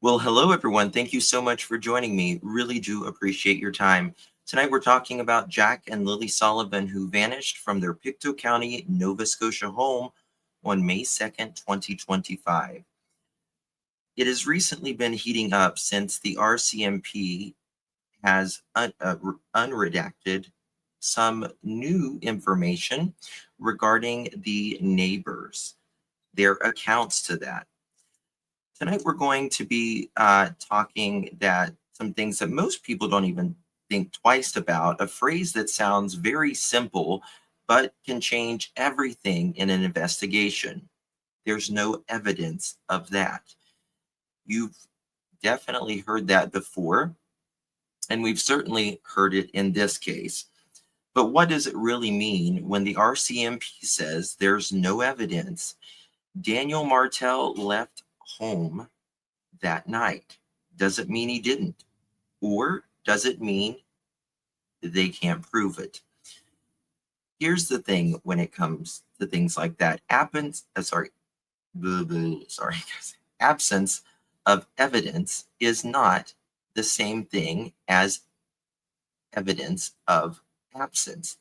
Well, hello, everyone. Thank you so much for joining me. Really do appreciate your time. Tonight, we're talking about Jack and Lilly Sullivan, who vanished from their Pictou County, Nova Scotia home on May 2nd, 2025. It has recently been heating up since the RCMP has unredacted some new information regarding the neighbors, their accounts to that. Tonight, we're going to be talking that some things that most people don't even think twice about, a phrase that sounds very simple, but can change everything in an investigation. There's no evidence of that. You've definitely heard that before, and we've certainly heard it in this case. But what does it really mean when the RCMP says there's no evidence? Daniel Martell left home that night. Does it mean he didn't? Or does it mean they can't prove it? Here's the thing when it comes to things like that. Absence of evidence is not the same thing as evidence of absence.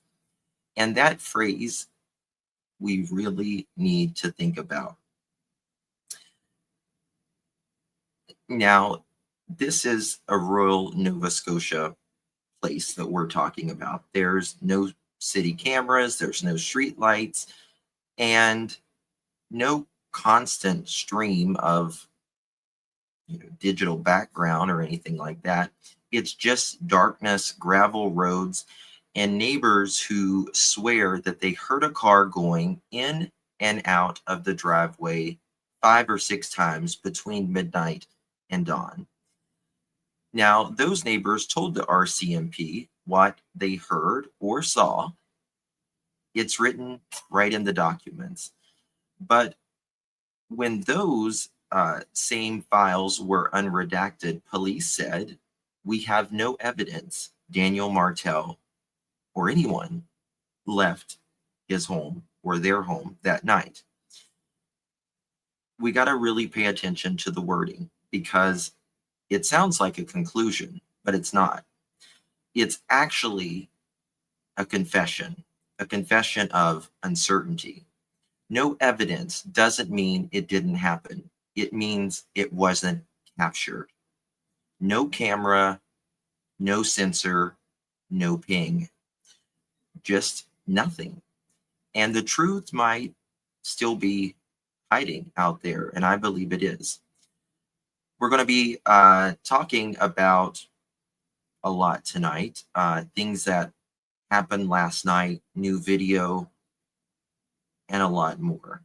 And that phrase we really need to think about. Now, this is a rural Nova Scotia place that we're talking about. There's no city cameras, there's no street lights, and no constant stream of digital background or anything like that. It's just darkness, gravel roads, and neighbors who swear that they heard a car going in and out of the driveway 5 or 6 times between midnight and dawn. Now, those neighbors told the RCMP what they heard or saw. It's written right in the documents. But when those same files were unredacted, police said, we have no evidence Daniel Martell or anyone left his home or their home that night. We got to really pay attention to the wording because it sounds like a conclusion, but it's not. It's actually a confession of uncertainty. No evidence doesn't mean it didn't happen. It means it wasn't captured. No camera, no sensor, no ping. Just nothing. And the truth might still be hiding out there, and I believe it is. We're going to be talking about a lot tonight, things that happened last night, new video, and a lot more.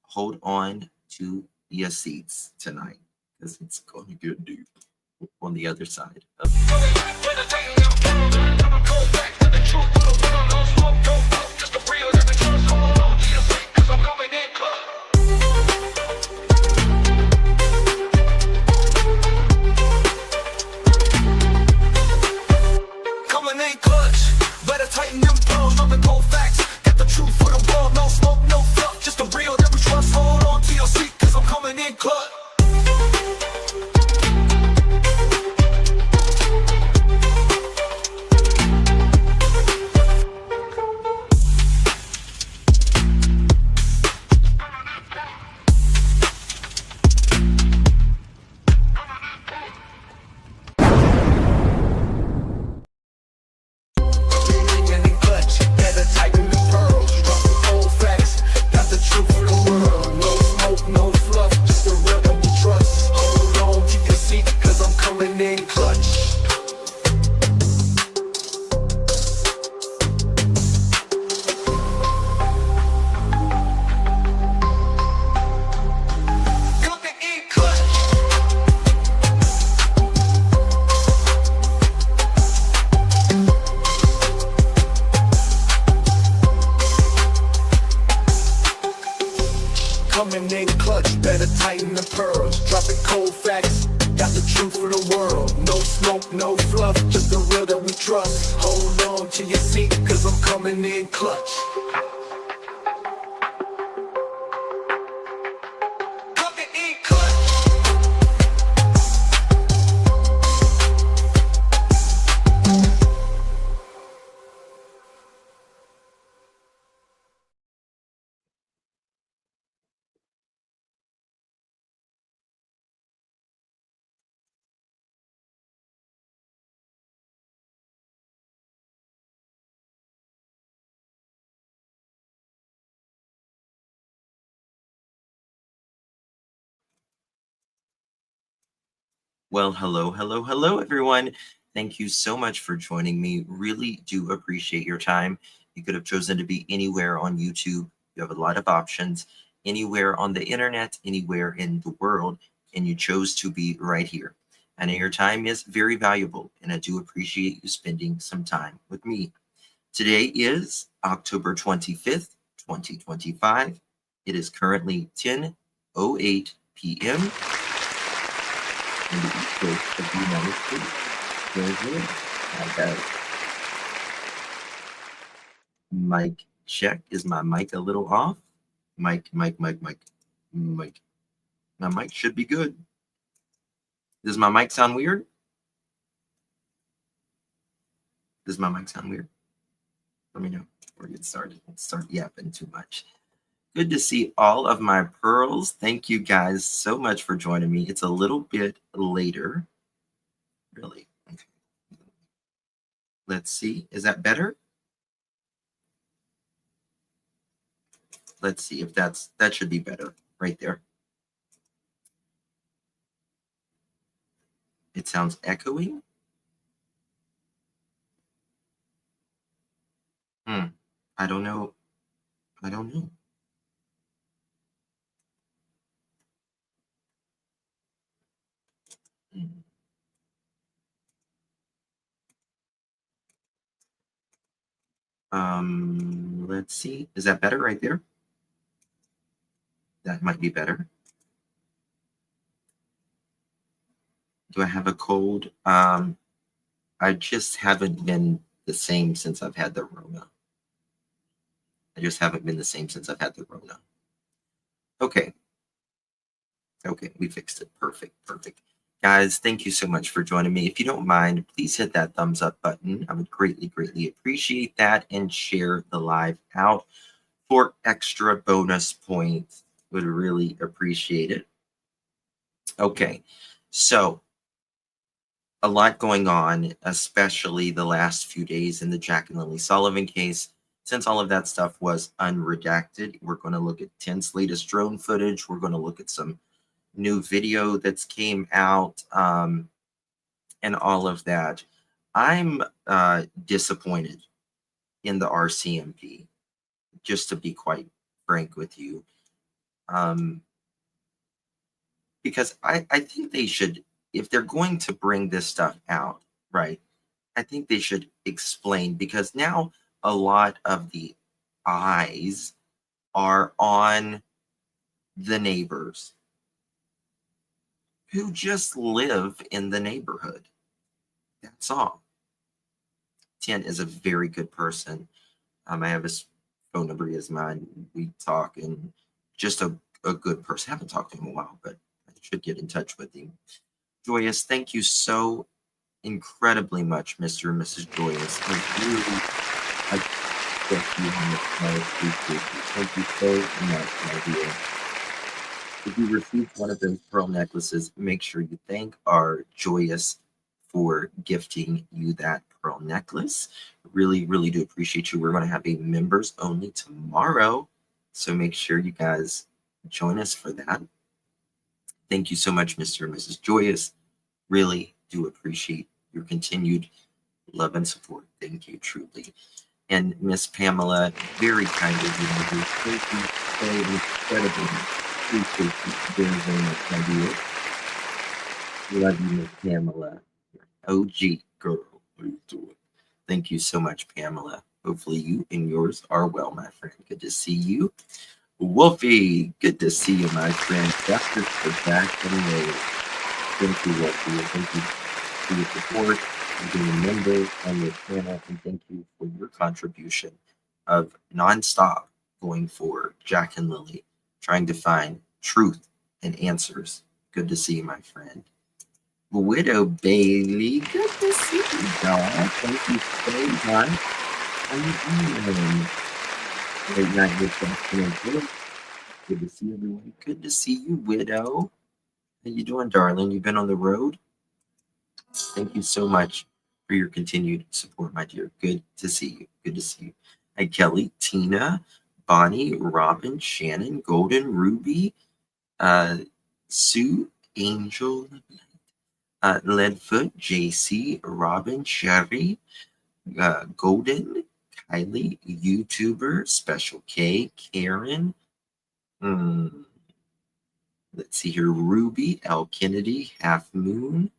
Hold on to your seats tonight because it's going to get deep on the other side of Well, hello, hello, hello, everyone. Thank you so much for joining me. Really do appreciate your time. You could have chosen to be anywhere on YouTube. You have a lot of options, anywhere on the internet, anywhere in the world, and you chose to be right here. I know your time is very valuable, and I do appreciate you spending some time with me. Today is October 25th, 2025. It is currently 10:08 p.m. in the East Coast of the United States. There's me. I got mic check. Is my mic a little off? Mic, mic, mic, mic, mic. My mic should be good. Does my mic sound weird? Does my mic sound weird? Let me know before we get started. Let's start yapping too much. Good to see all of my pearls. Thank you guys so much for joining me. It's a little bit later. Really? Okay. Let's see. Is that better? Let's see if that should be better right there. It sounds echoing. I don't know. I don't know. Hmm. Let's see. Is that better right there? That might be better. Do I have a cold? I just haven't been the same since I've had the Rona. I just haven't been the same since I've had the Rona. Okay. Okay, we fixed it. Perfect. Perfect. Guys, thank you so much for joining me. If you don't mind, please hit that thumbs up button. I would greatly, greatly appreciate that, and share the live out for extra bonus points. Would really appreciate it. Okay, so a lot going on, especially the last few days in the Jack and Lilly Sullivan case. Since all of that stuff was unredacted, we're going to look at Tent's latest drone footage. We're going to look at some new video that's came out, and all of that. I'm disappointed in the RCMP, just to be quite frank with you, because I think they should, if they're going to bring this stuff out, right, I think they should explain, because now a lot of the eyes are on the neighbors who just live in the neighborhood. That's all. Tien is a very good person. I have his phone number, he has mine. We talk, and just a good person. I haven't talked to him in a while, but I should get in touch with him. Joyous, thank you so incredibly much, Mr. and Mrs. Joyous. I really, I thank you, I appreciate you. Thank you so much, my dear. If you received one of those pearl necklaces, make sure you thank our Joyous for gifting you that pearl necklace. Really, really do appreciate you. We're going to have a members only tomorrow, so make sure you guys join us for that. Thank you so much, Mr. and Mrs. Joyous. Really do appreciate your continued love and support. Thank you, truly. And Miss Pamela, very kind of you. Thank you so incredibly much. Appreciate you very, very much, my dear. Love you, Miss Pamela. OG girl. What are you doing? Thank you so much, Pamela. Hopefully you and yours are well, my friend. Good to see you. Wolfie, good to see you, my friend. Justice for back anyway. Thank you, Wolfie. Thank you for your support and being a member on your channel. And thank you for your contribution of nonstop going for Jack and Lilly, trying to find truth and answers. Good to see you, my friend. Widow Bailey, good to see you, dog. Thank you so much. How you doing? Late night with good to see everyone. Good to see you, Widow. How you doing, darling? You've been on the road? Thank you so much for your continued support, my dear. Good to see you. Good to see you. Hi, Kelly, Tina, Bonnie, Robin, Shannon, Golden, Ruby, Sue, Angel, Leadfoot, JC, Robin, Sherry, Golden, Kylie, YouTuber, Special K, Karen. Let's see here. Ruby, L. Kennedy, Half Moon.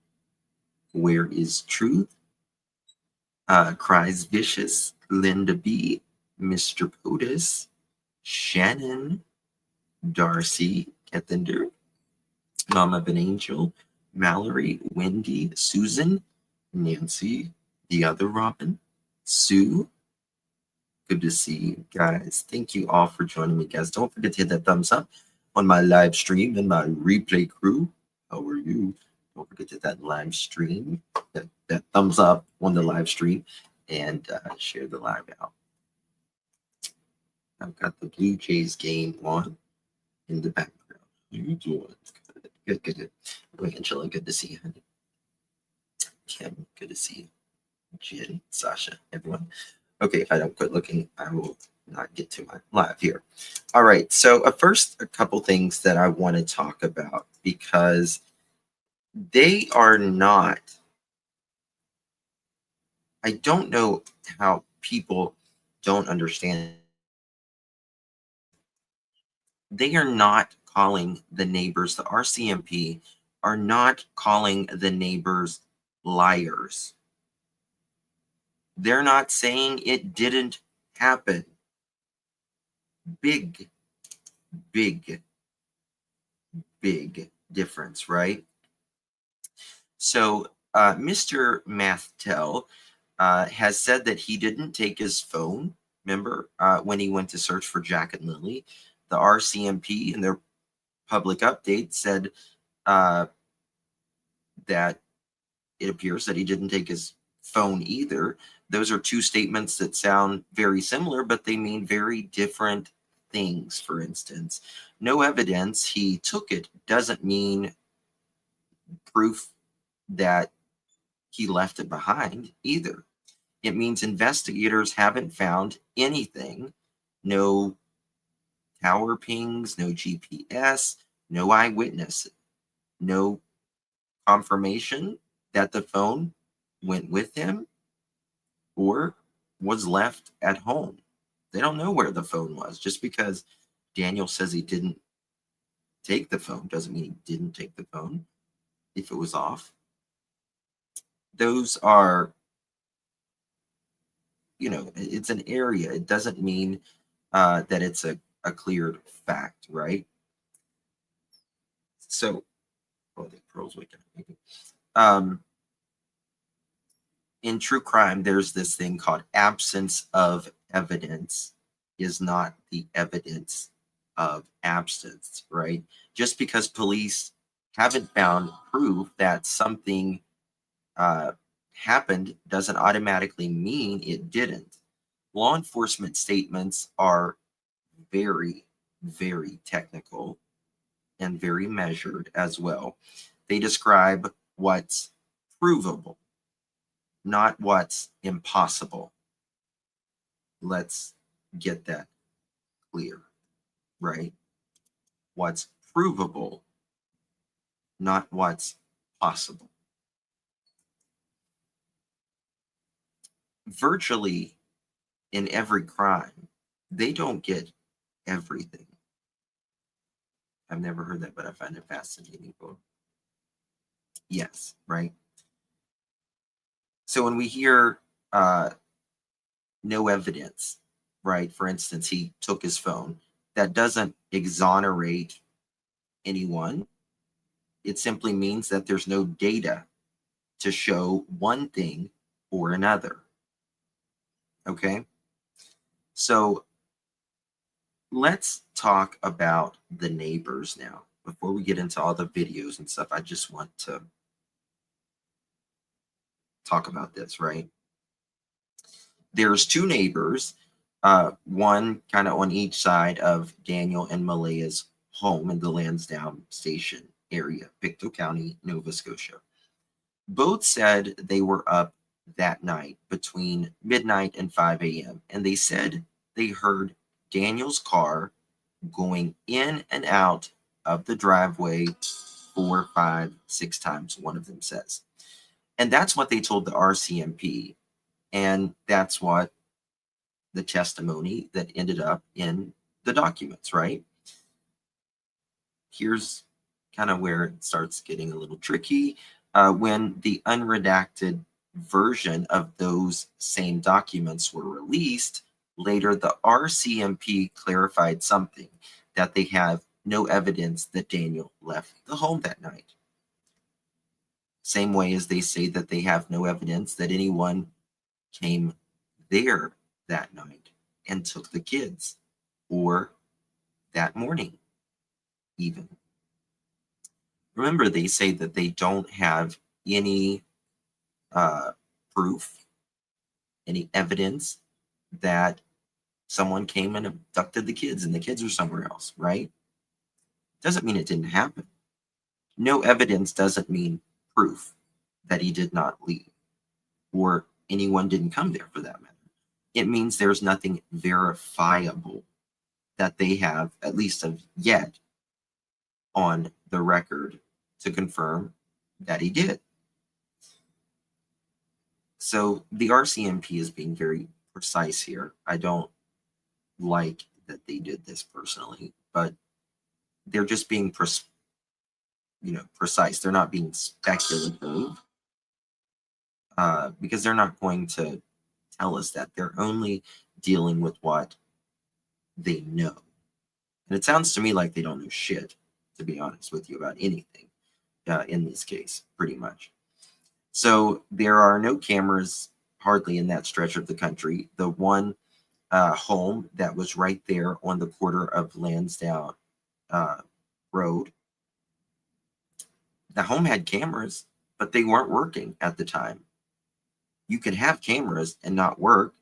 Where is Truth? Cries Vicious, Linda B, Mr. POTUS, Shannon, Darcy, Kethinder, Mama of an Angel, Mallory, Wendy, Susan, Nancy, the other Robin, Sue. Good to see you guys. Thank you all for joining me, guys. Don't forget to hit that thumbs up on my live stream and my replay crew. How are you? Don't forget to hit that live stream, that thumbs up on the live stream, and share the live out. I've got the Blue Jays game on in the background. How you doing? Good. Wait, Angela, good to see you, honey. Kim, good to see you. Jenny, Sasha, everyone. Okay, if I don't quit looking, I will not get to my live here. All right, so first, a couple things that I want to talk about, because they are not, I don't know how people don't understand. They are not calling the neighbors, the RCMP are not calling the neighbors liars. They're not saying it didn't happen. Big difference, right? So Mr. Martell has said that he didn't take his phone. Remember when he went to search for Jack and Lily? The RCMP in their public update said that it appears that he didn't take his phone either. Those are two statements that sound very similar, but they mean very different things. For instance, no evidence he took it doesn't mean proof that he left it behind either. It means investigators haven't found anything. No tower pings, no GPS, no eyewitness, no confirmation that the phone went with him or was left at home. They don't know where the phone was. Just because Daniel says he didn't take the phone doesn't mean he didn't take the phone if it was off. Those are, it's an area. It doesn't mean that it's a cleared fact, right? So, I think Pearl's waking up. In true crime, there's this thing called absence of evidence is not the evidence of absence, right? Just because police haven't found proof that something happened doesn't automatically mean it didn't. Law enforcement statements are very, very technical and very measured as well. They describe what's provable, not what's impossible. Let's get that clear, right? What's provable, not what's possible. Virtually in every crime, they don't get everything. I've never heard that, but I find it fascinating. Yes, right? So when we hear no evidence, right? For instance, he took his phone. That doesn't exonerate anyone. It simply means that there's no data to show one thing or another. Okay? So let's talk about the neighbors now. Before we get into all the videos and stuff, I just want to talk about this, right? There's two neighbors, one kind of on each side of Daniel and Malea's home in the Lansdowne Station area, Pictou County, Nova Scotia. Both said they were up that night between midnight and 5 a.m. And they said they heard Daniel's car going in and out of the driveway 4, 5, 6 times, one of them says. And that's what they told the RCMP. And that's what the testimony that ended up in the documents, right? Here's kind of where it starts getting a little tricky. When the unredacted version of those same documents were released, later the RCMP clarified something, that they have no evidence that Daniel left the home that night. Same way as they say that they have no evidence that anyone came there that night and took the kids, or that morning even. Remember, they say that they don't have any proof, any evidence that someone came and abducted the kids and the kids are somewhere else, right? Doesn't mean it didn't happen. No evidence doesn't mean proof that he did not leave, or anyone didn't come there for that matter. It means there's nothing verifiable that they have, at least of yet, on the record to confirm that he did. So the RCMP is being very precise here. I don't like that they did this personally, but they're just being precise. They're not being speculative, because they're not going to tell us that. They're only dealing with what they know. And it sounds to me like they don't know shit, to be honest with you, about anything in this case, pretty much. So there are no cameras hardly in that stretch of the country. The one home that was right there on the corner of Lansdowne Road, the home had cameras, but they weren't working at the time. You can have cameras and not work.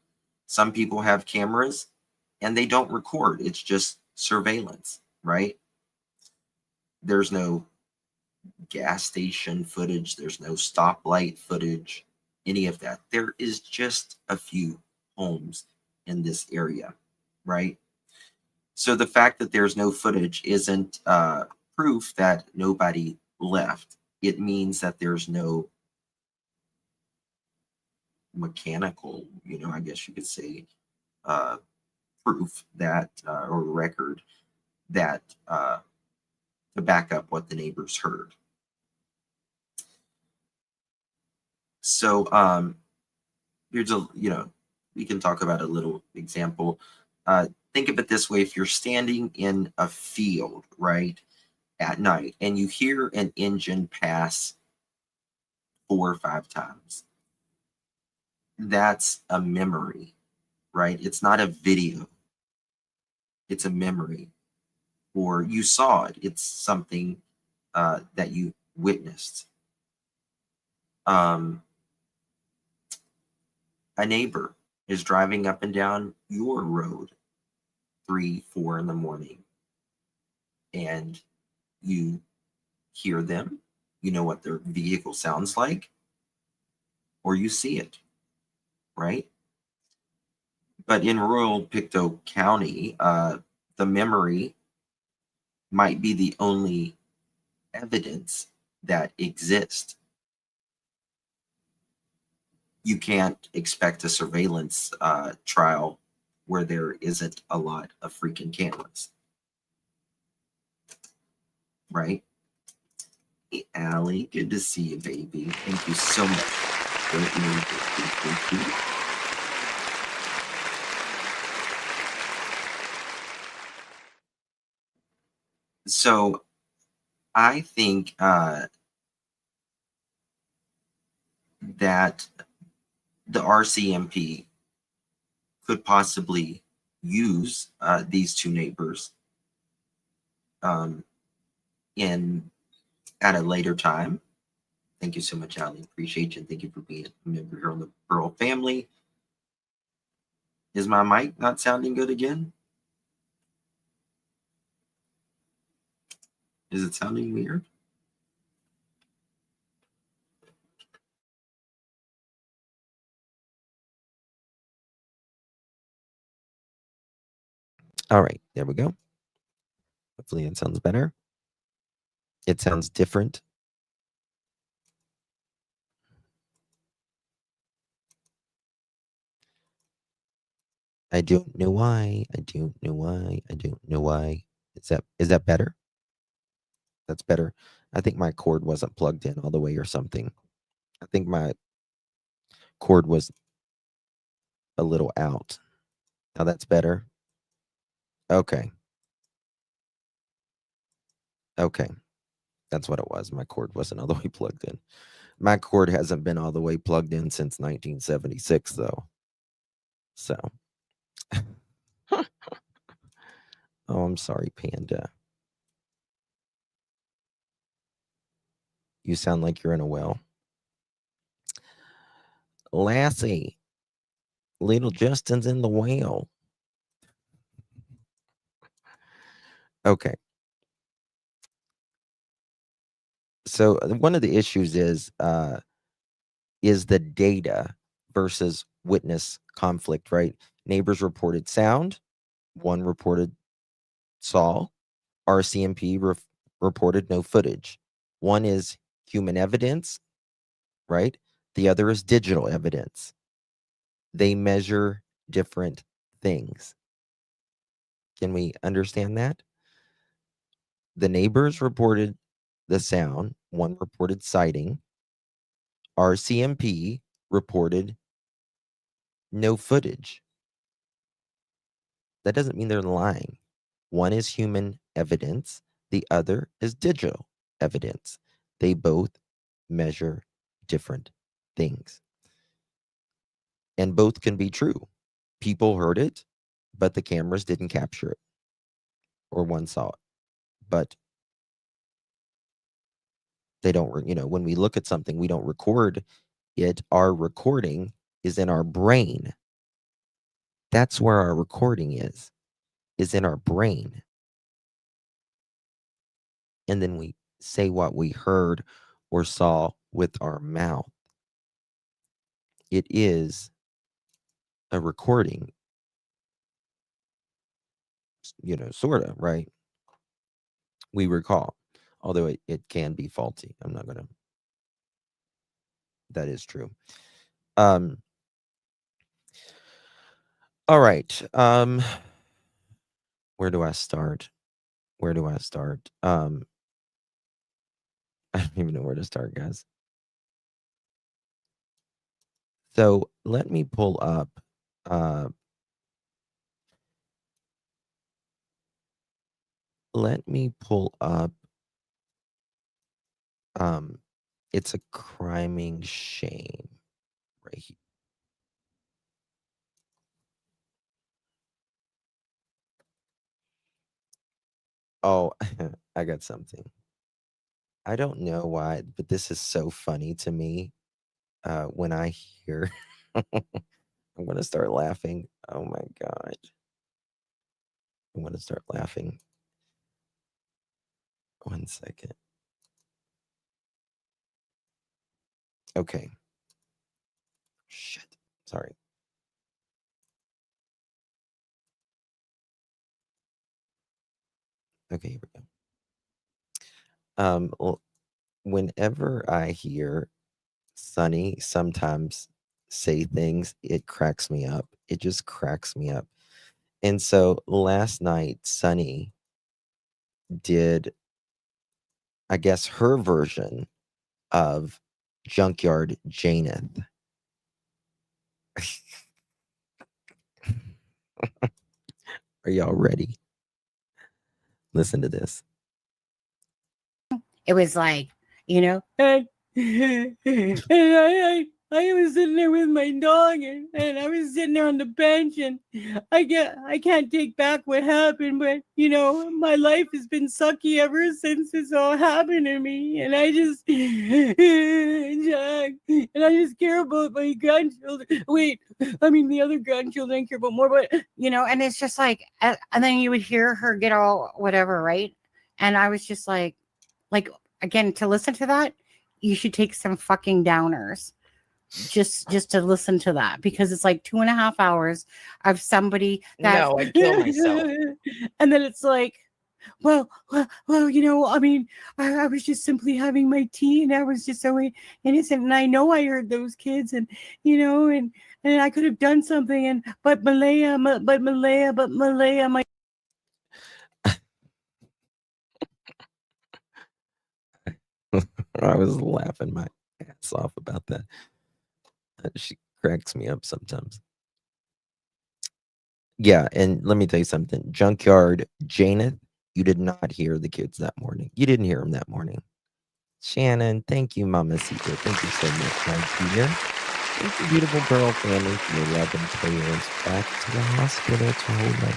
Some people have cameras and they don't record. It's just surveillance, right? There's no gas station footage. There's no stoplight footage, any of that. There is just a few homes in this area, right? So the fact that there's no footage isn't proof that nobody left. It means that there's no mechanical, I guess you could say, proof that, or record that, to back up what the neighbors heard. So here's we can talk about a little example. Think of it this way: if you're standing in a field, right, at night, and you hear an engine pass 4 or 5 times, that's a memory, right? It's not a video. It's a memory. Or you saw it. It's something that you witnessed. A neighbor is driving up and down your road 3, 4 in the morning, and you hear them. You know what their vehicle sounds like, or you see it, right? But in rural Pictou County, the memory might be the only evidence that exists. You can't expect a surveillance trial where there isn't a lot of freaking cameras, right? Hey, Allie, good to see you, baby. Thank you so much. Thank you. So I think that the RCMP could possibly use these 2 neighbors at a later time. Thank you so much, Ali. Appreciate you. And thank you for being a member here on the Pearl family. Is my mic not sounding good again? Is it sounding weird? All right, there we go. Hopefully it sounds better. It sounds different. I don't know why. I don't know why. I don't know why. Is that better? That's better. I think my cord wasn't plugged in all the way or something. I think my cord was a little out. Now that's better. Okay. Okay. That's what it was. My cord wasn't all the way plugged in. My cord hasn't been all the way plugged in since 1976, though. So. Oh, I'm sorry, Panda. You sound like you're in a well. Lassie. Little Justin's in the well. Okay. So one of the issues is the data versus witness conflict, right? Neighbors reported sound. One reported saw. RCMP reported no footage. One is human evidence, right? The other is digital evidence. They measure different things. Can we understand that? The neighbors reported the sound. One reported sighting. RCMP reported no footage. That doesn't mean they're lying. One is human evidence. The other is digital evidence. They both measure different things. And both can be true. People heard it, but the cameras didn't capture it. Or one saw it. But they don't, when we look at something, we don't record it. Our recording is in our brain. That's where our recording is in our brain. And then we say what we heard or saw with our mouth. It is a recording, sort of, right? We recall, although it can be faulty. I'm not going to. That is true. All right. Where do I start? I don't even know where to start, guys. So let me pull up. It's a criming shame right here. Oh, I got something. I don't know why, but this is so funny to me. When I hear, I'm going to start laughing. Oh my God. I'm going to start laughing. 1 second. Okay. Shit. Sorry. Okay, here we go. Well, whenever I hear Sunny sometimes say things, it cracks me up. It just cracks me up. And so last night, Sunny did, I guess, her version of Junkyard Janeth. Are y'all ready? Listen to this. It was like, and I was sitting there with my dog, and I was sitting there on the bench, and I can't take back what happened, but my life has been sucky ever since this all happened to me, and I just Jack, and I just care about my grandchildren. Wait, I mean the other grandchildren I care about more, but and it's just like, and then you would hear her get all whatever, right? And I was just like again, to listen to that, you should take some fucking downers just to listen to that, because it's like 2.5 hours of somebody that No, I'd kill myself. and then it's like, well, you know, I mean, I was just simply having my tea, and I was just so innocent, and I know I heard those kids, and you know, and I could have done something, and but Malaya, my I was laughing my ass off about that. She cracks me up sometimes. Yeah, and let me tell you something. Junkyard Janeth, you did not hear the kids that morning. You didn't hear them that morning. Shannon, thank you, Mama Sita. Thank you so much, my dear. Thank you, beautiful Pearl family, for your love and prayers back to the hospital to hold my.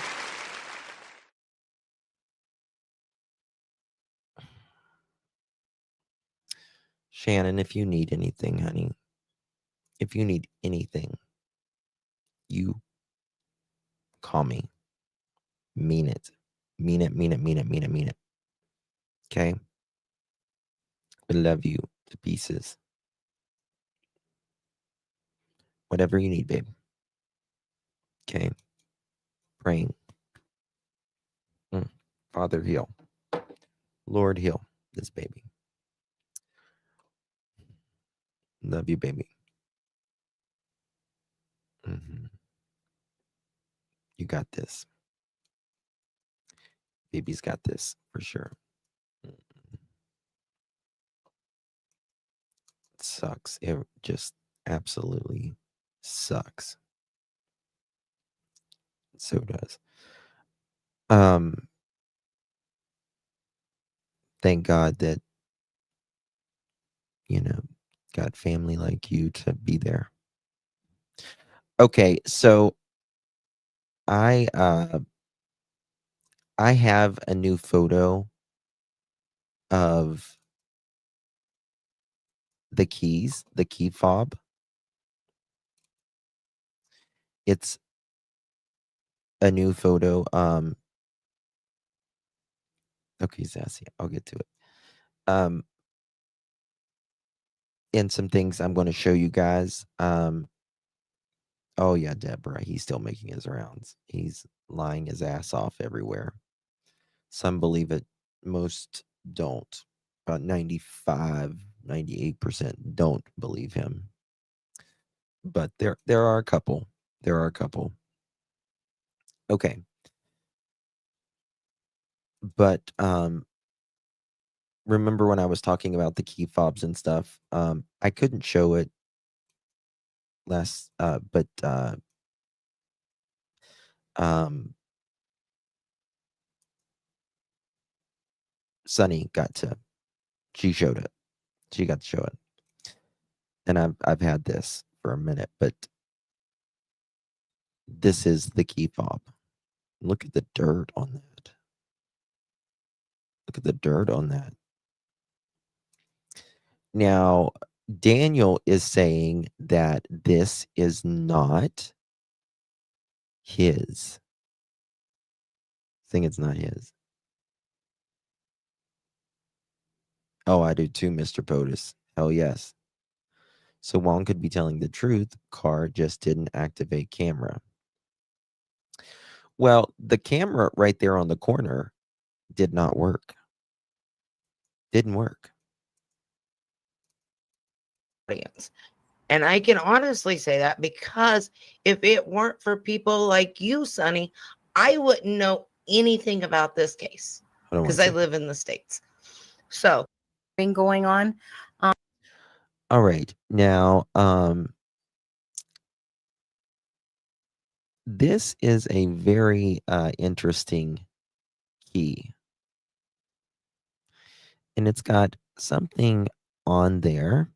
Shannon, if you need anything, honey, if you need anything, you call me. Mean it. Mean it, mean it, mean it, mean it, mean it. Okay? I love you to pieces. Whatever you need, babe. Okay? Praying. Father, heal. Lord, heal this baby. Love you, baby. You got this. Baby's got this for sure. It sucks. It just absolutely sucks. It so does. Thank God that, you know, got family like you to be there. Okay, so I have a new photo of the keys, the key fob. It's a new photo. Okay, Sassy, I'll get to it. And some things I'm going to show you guys. Oh yeah, Deborah, he's still making his rounds. He's lying his ass off everywhere. Some believe it, most don't. About 95, 98% don't believe him. But there are a couple. There are a couple. Okay. But remember when I was talking about the key fobs and stuff? I couldn't show it last but Sunny she showed it. She got to show it. And I've had this for a minute, but this is the key fob. Look at the dirt on that. Look at the dirt on that. Now, Daniel is saying that this is not his. Saying it's not his. Oh, I do too, Mr. POTUS. Hell yes. So Wong could be telling the truth. Car just didn't activate camera. Well, the camera right there on the corner did not work. Didn't work. Audience. And I can honestly say that because if it weren't for people like you, Sonny, I wouldn't know anything about this case because I live in the States. So, been going on. All right. Now, this is a very interesting key. And it's got something on there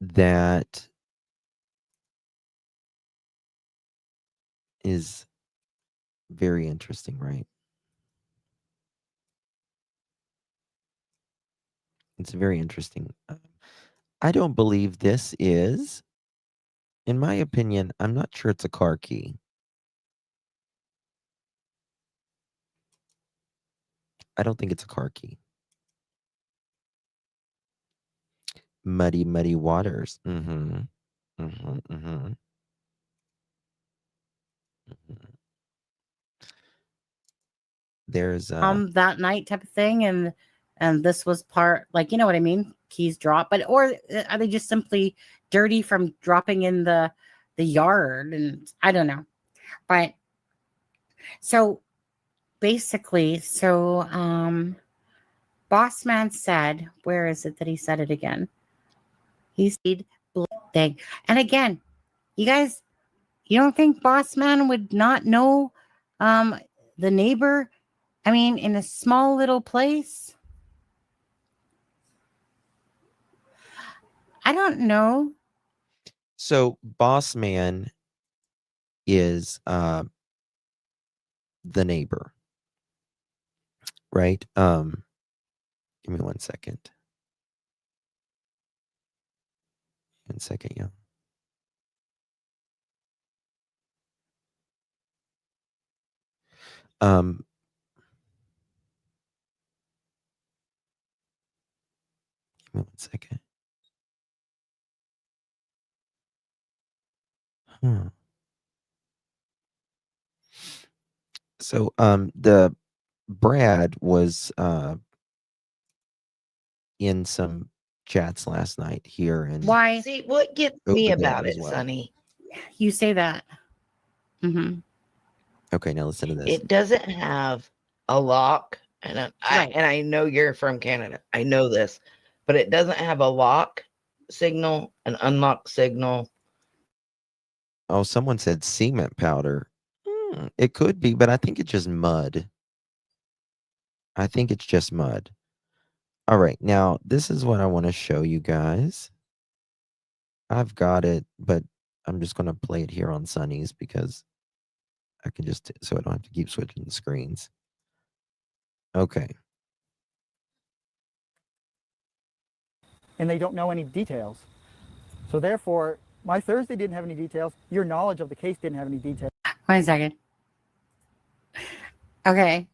that is very interesting, right? It's very interesting. I don't believe this is, in my opinion, I'm not sure it's a car key. I don't think it's a car key. Muddy, muddy waters. Mm-hmm. Mm-hmm. Mm-hmm. Mm-hmm. there's that night type of thing, and this was part, like, you know what I mean, keys drop, but or are they just simply dirty from dropping in the yard? And I don't know. But so basically, Boss Man said, where is it that he said it again? He said thing. And again, you guys, you don't think Boss Man would not know the neighbor? I mean, in a small little place. I don't know. So Boss Man is the neighbor, right? Give me 1 second. 1 second, yeah. Give me 1 second. So the Brad was in some chats last night here, and Why? See, what gets me about it, Sonny? You say that. Mm-hmm. Okay, now listen to this. It doesn't have a lock, and I know you're from Canada. I know this, but it doesn't have a lock signal, an unlock signal. Oh, someone said cement powder. It could be, but I think it's just mud. I think it's just mud. All right, now this is what I want to show you guys. I've got it, but I'm just going to play it here on Sunny's because I can just, so I don't have to keep switching the screens. Okay. And they don't know any details. So therefore, my Thursday didn't have any details. Your knowledge of the case didn't have any details. 1 second. Okay.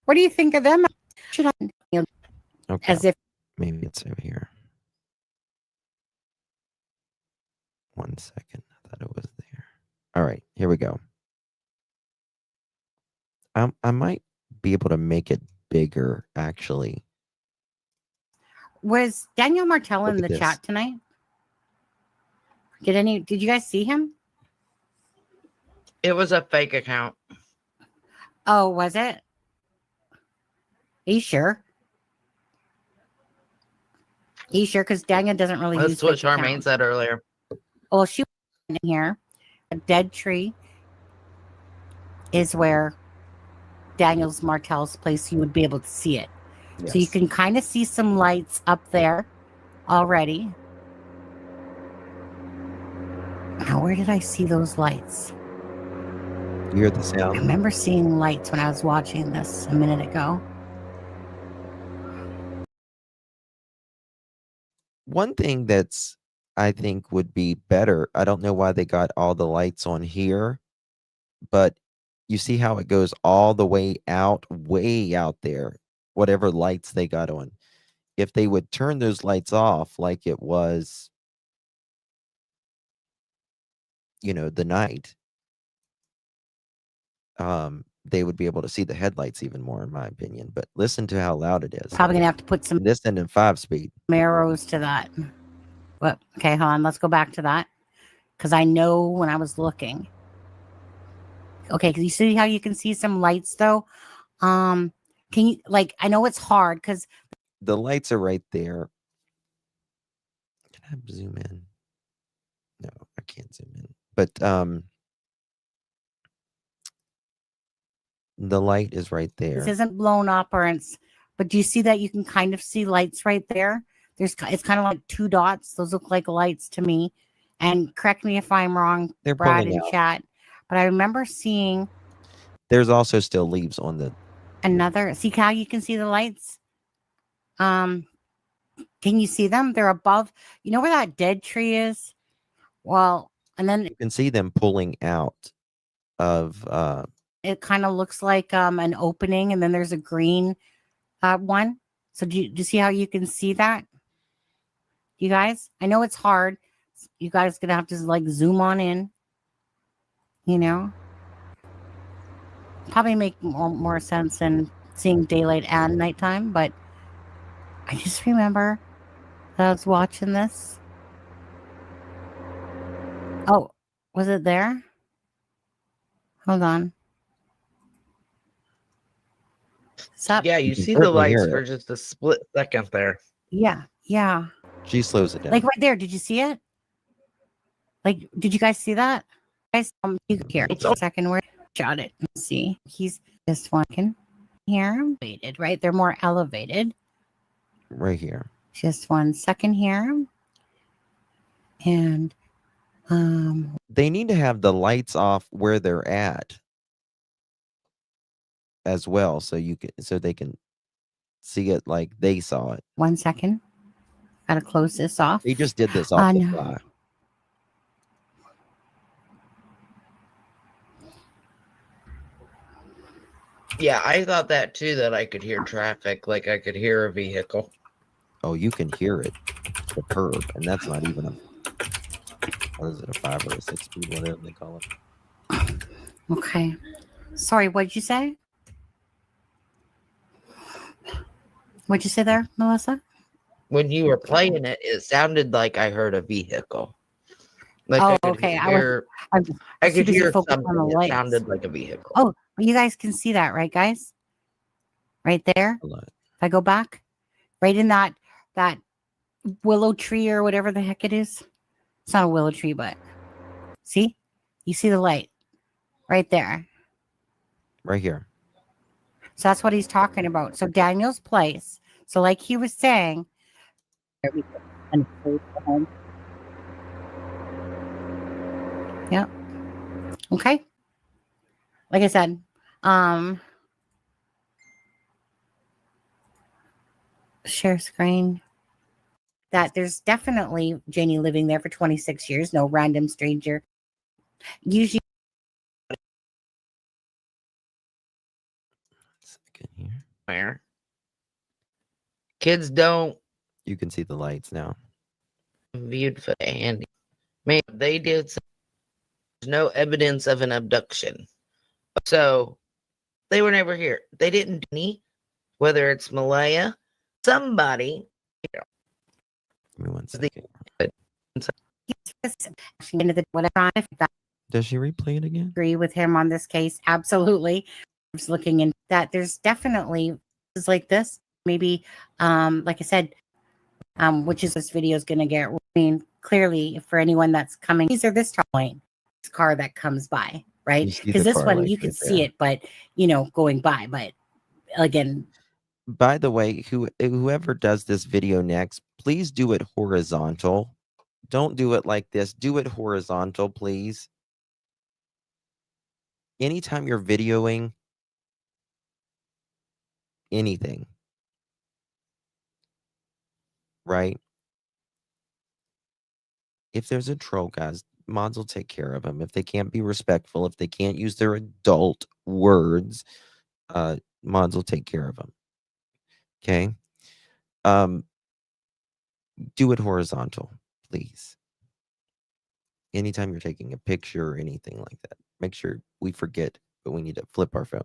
What do you think of them? Should I, Okay. as if maybe it's over here. 1 second. I thought it was there. All right, here we go. I might be able to make it bigger, actually. Was Daniel Martell in Look the at this. chat tonight? Did you guys see him? It was a fake account. Oh, was it? Are you sure? Are you sure? Because Daniel doesn't really use That's what fake Charmaine accounts. said earlier. Well, she was in here. A dead tree is where Daniel's Martell's place. You would be able to see it. Yes. So you can kind of see some lights up there already. Now, where did I see those lights? You hear the I sound? remember seeing lights when I was watching this a minute ago. One thing that's, I think, would be better, I don't know why they got all the lights on here, but you see how it goes all the way out there, whatever lights they got on. If they would turn those lights off like it was, the night, they would be able to see the headlights even more, in my opinion. But listen to how loud it is. Probably gonna have to put some This and in 5-speed. arrows to that. But okay, hold on. Let's go back to that because I know when I was looking. Okay, because you see how you can see some lights though. Can you I know it's hard because The lights are right there. Can I zoom in? No, I can't zoom in. But the light is right there. this isn't blown up but do you see that you can kind of see lights right there? It's kind of like two dots. Those look like lights to me. And correct me if I'm wrong, They're Brad pulling in out. chat. But I remember seeing There's also still leaves on the. another. See how you can see the lights? Can you see them? They're above. You know where that dead tree is? Well, and then You can see them pulling out of. it kind of looks like an opening, and then there's a green one. So do you see how you can see that? You guys? I know it's hard. You guys gonna have to zoom on in. probably make more sense than seeing daylight and nighttime, but I just remember that I was watching this. Oh, was it there? Hold on. Stop. Yeah, you You can see the certainly lights hear for it. just a split second there. Yeah. She slows it down. Like right there. Did you see it? Like, did you guys see that? Guys, you could hear. It's a second word. Shot it. Let's see. He's just one can hear him. Elevated, right? They're more elevated. Right here. Just 1 second here. And they need to have the lights off where they're at as well, so they can see it like they saw it. 1 second. Gotta close this off. They just did this off the no. fly. Yeah, I thought that too, that I could hear traffic, like I could hear a vehicle. Oh, you can hear it. The curb, and that's not even a, what is it, a 5 or a 6 speed, whatever they call it. Okay. Sorry, what'd you say? What'd you say there, Melissa? When you were playing it, it sounded like I heard a vehicle. Like Oh, I could okay. hear, I could hear something that sounded like a vehicle. Oh, you guys can see that, right, guys? Right there. If I go back, right in that willow tree or whatever the heck it is. It's not a willow tree, but see? You see the light right there. Right here. So that's what he's talking about. So Daniel's place. So like he was saying, yep. Okay. Like I said, share screen. That there's definitely Janie living there for 26 years, no random stranger. Usually Where kids don't. You can see the lights now. Viewed for Andy. Man, they did. There's no evidence of an abduction, so they were never here. They didn't do any. Whether it's Malaya, somebody. Give me 1 second. Does she replay it again? Agree with him on this case. Absolutely. I was looking into that. There's definitely is like this. Maybe, like I said, which is this video is going to get. I mean, clearly, for anyone that's coming, these are this point, this car that comes by, right? Because this one you can see it, but going by. But again, by the way, whoever does this video next, please do it horizontal. Don't do it like this. Do it horizontal, please. Anytime you're videoing anything, right? If there's a troll, guys, mods will take care of them. If they can't be respectful, if they can't use their adult words, mods will take care of them. Okay? Do it horizontal, please. Anytime you're taking a picture or anything like that, make sure we forget, but we need to flip our phone.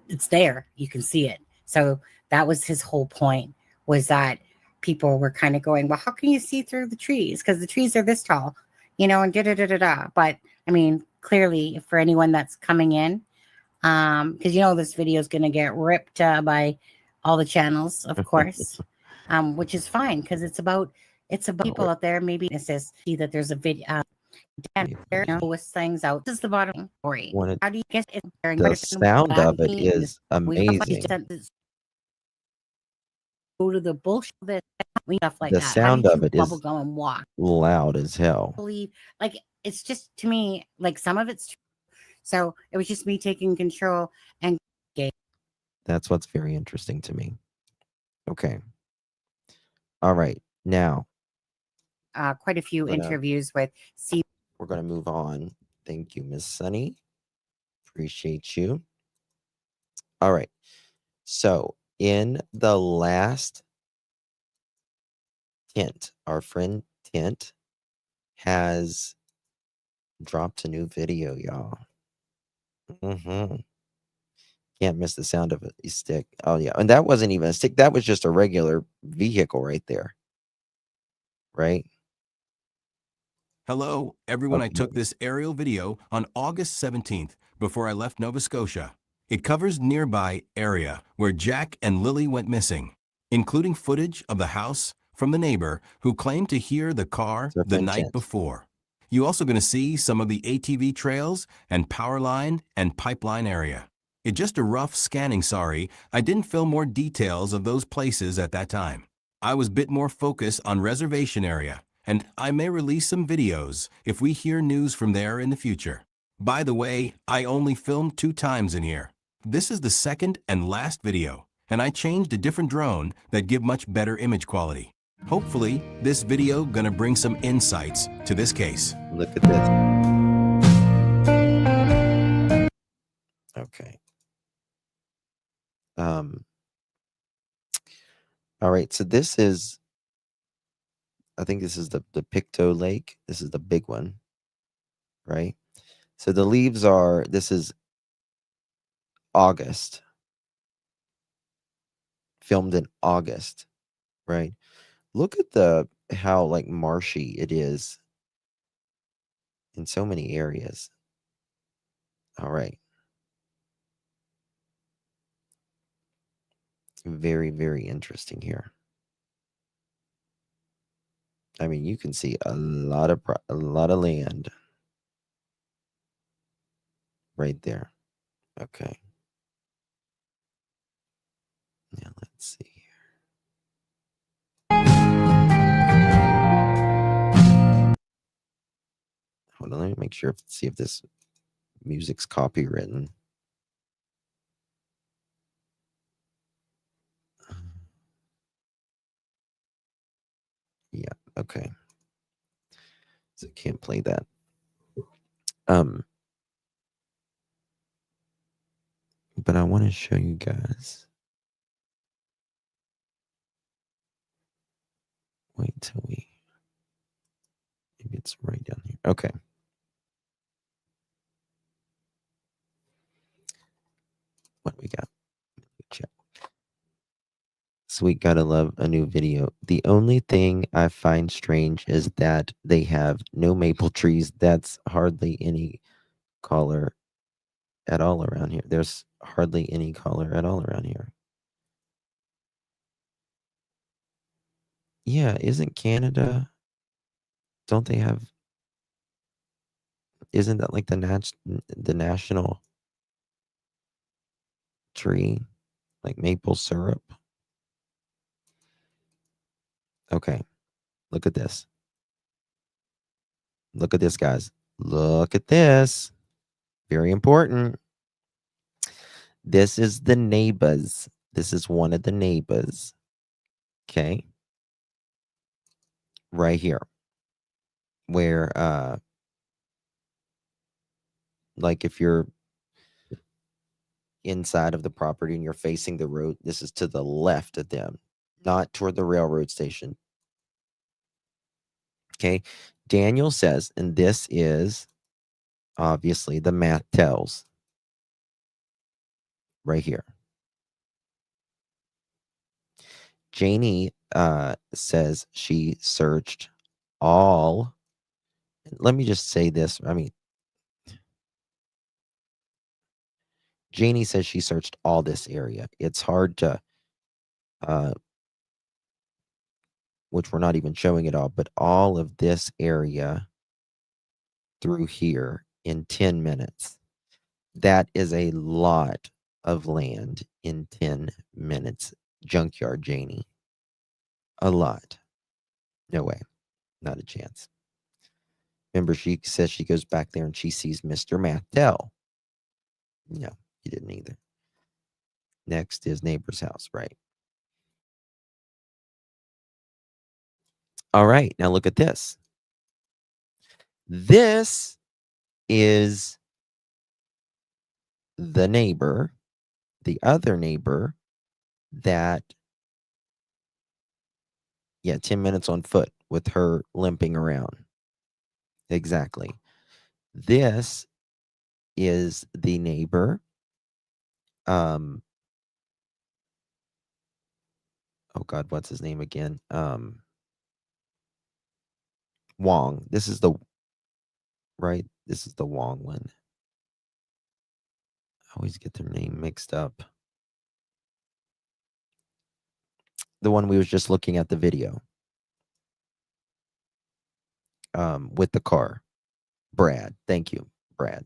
It's there. You can see it. So that was his whole point, was that people were kind of going, well, how can you see through the trees? Because the trees are this tall, and da-da-da-da-da. But, I mean, clearly, for anyone that's coming in, because, this video is going to get ripped by all the channels, of course, which is fine, because it's about people out there. Maybe it's just see that there's a video. Lowest things out. This is the bottom story. How do you guess it's the sound of it is amazing. Go to the bullshit stuff like the that. sound of it is bubblegum and walk loud as hell. Like it's just, to me, like some of it's true. So it was just me taking control and that's what's very interesting to me. Okay. All right. Now quite a few interviews with we're going to move on. Thank you, Miss Sunny. Appreciate you. All right. So in the last Tint, our friend Tint has Dropped a new video, y'all. Can't miss the sound of a stick. Oh yeah, and that wasn't even a stick. That was just a regular vehicle right there. Right? Hello, everyone. I Okay. took this aerial video on August 17th before I left Nova Scotia. It covers nearby area where Jack and Lily went missing, including footage of the house from the neighbor who claimed to hear the car So the for night instance, before. You're also going to see some of the ATV trails and power line and pipeline area. It's just a rough scanning, sorry. I didn't film more details of those places at that time. I was a bit more focused on reservation area, and I may release some videos if we hear news from there in the future. By the way, I only filmed 2 times in here. This is the second and last video, and I changed a different drone that give much better image quality. Hopefully, this video gonna bring some insights to this case. look at this. Okay. All right, so this is, I think this is the Pictou Lake. This is the big one, right? So the leaves are, this is August, filmed in August, right? Look at how like marshy it is in so many areas. All right. Very, very interesting here. I mean, you can see a lot of land right there. Okay. Now let's see here. Hold on, let me make sure, see if this music's copywritten. Yeah, okay. So can't play that. But I want to show you guys. Wait till maybe it's right down here. Okay. What we got? Check. Sweet, gotta love a new video. The only thing I find strange is that they have no maple trees. That's hardly any color at all around here. There's hardly any color at all around here. Yeah, isn't Canada? Don't they have? Isn't that like the national tree, like maple syrup? Okay, look at this. Look at this, guys. Look at this. Very important. This is the neighbors. This is one of the neighbors. Okay. Right here. Where, like if you're inside of the property and you're facing the road, this is to the left of them, not toward the railroad station. Okay. Daniel says, and this is obviously the Martells right here. Janie says she searched all. Let me just say this. I mean, Janie says she searched all this area. It's hard to, which we're not even showing it all, but all of this area through here in 10 minutes. That is a lot of land in 10 minutes. Junkyard Janie. A lot. No way. Not a chance. Remember, she says she goes back there and she sees Mr. Martell. No, he didn't either. Next is neighbor's house, right? All right, now look at this. This is the neighbor, the other neighbor that, 10 minutes on foot with her limping around. Exactly. This is the neighbor. Oh God, what's his name again? Wong. This is the Wong one. I always get their name mixed up. The one we was just looking at the video. With the car. Brad. Thank you, Brad.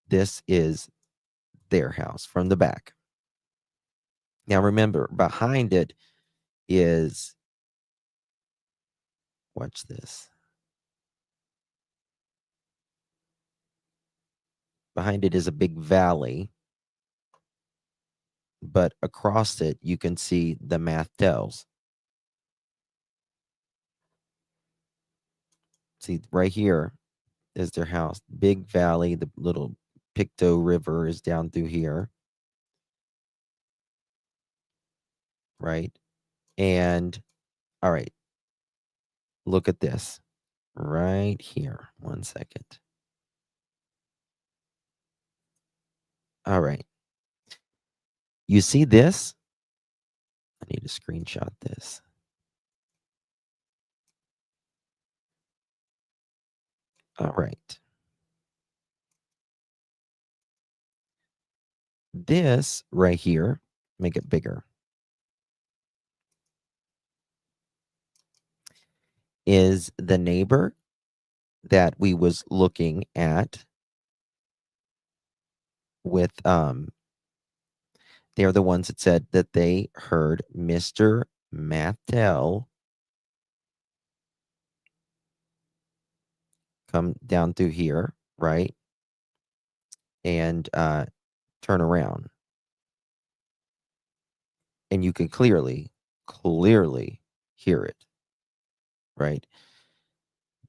This is their house from the back. Now remember, behind it is, watch this. Behind it is a big valley, but across it you can see the Martells. See, right here is their house. Big valley, the little Pictou River is down through here. Right? And, all right, look at this. Right here. 1 second. All right. You see this? I need to screenshot this. All right. This right here, make it bigger, is the neighbor that we was looking at with, they're the ones that said that they heard Mr. Martell come down through here, right? And turn around. And you can clearly hear it, right?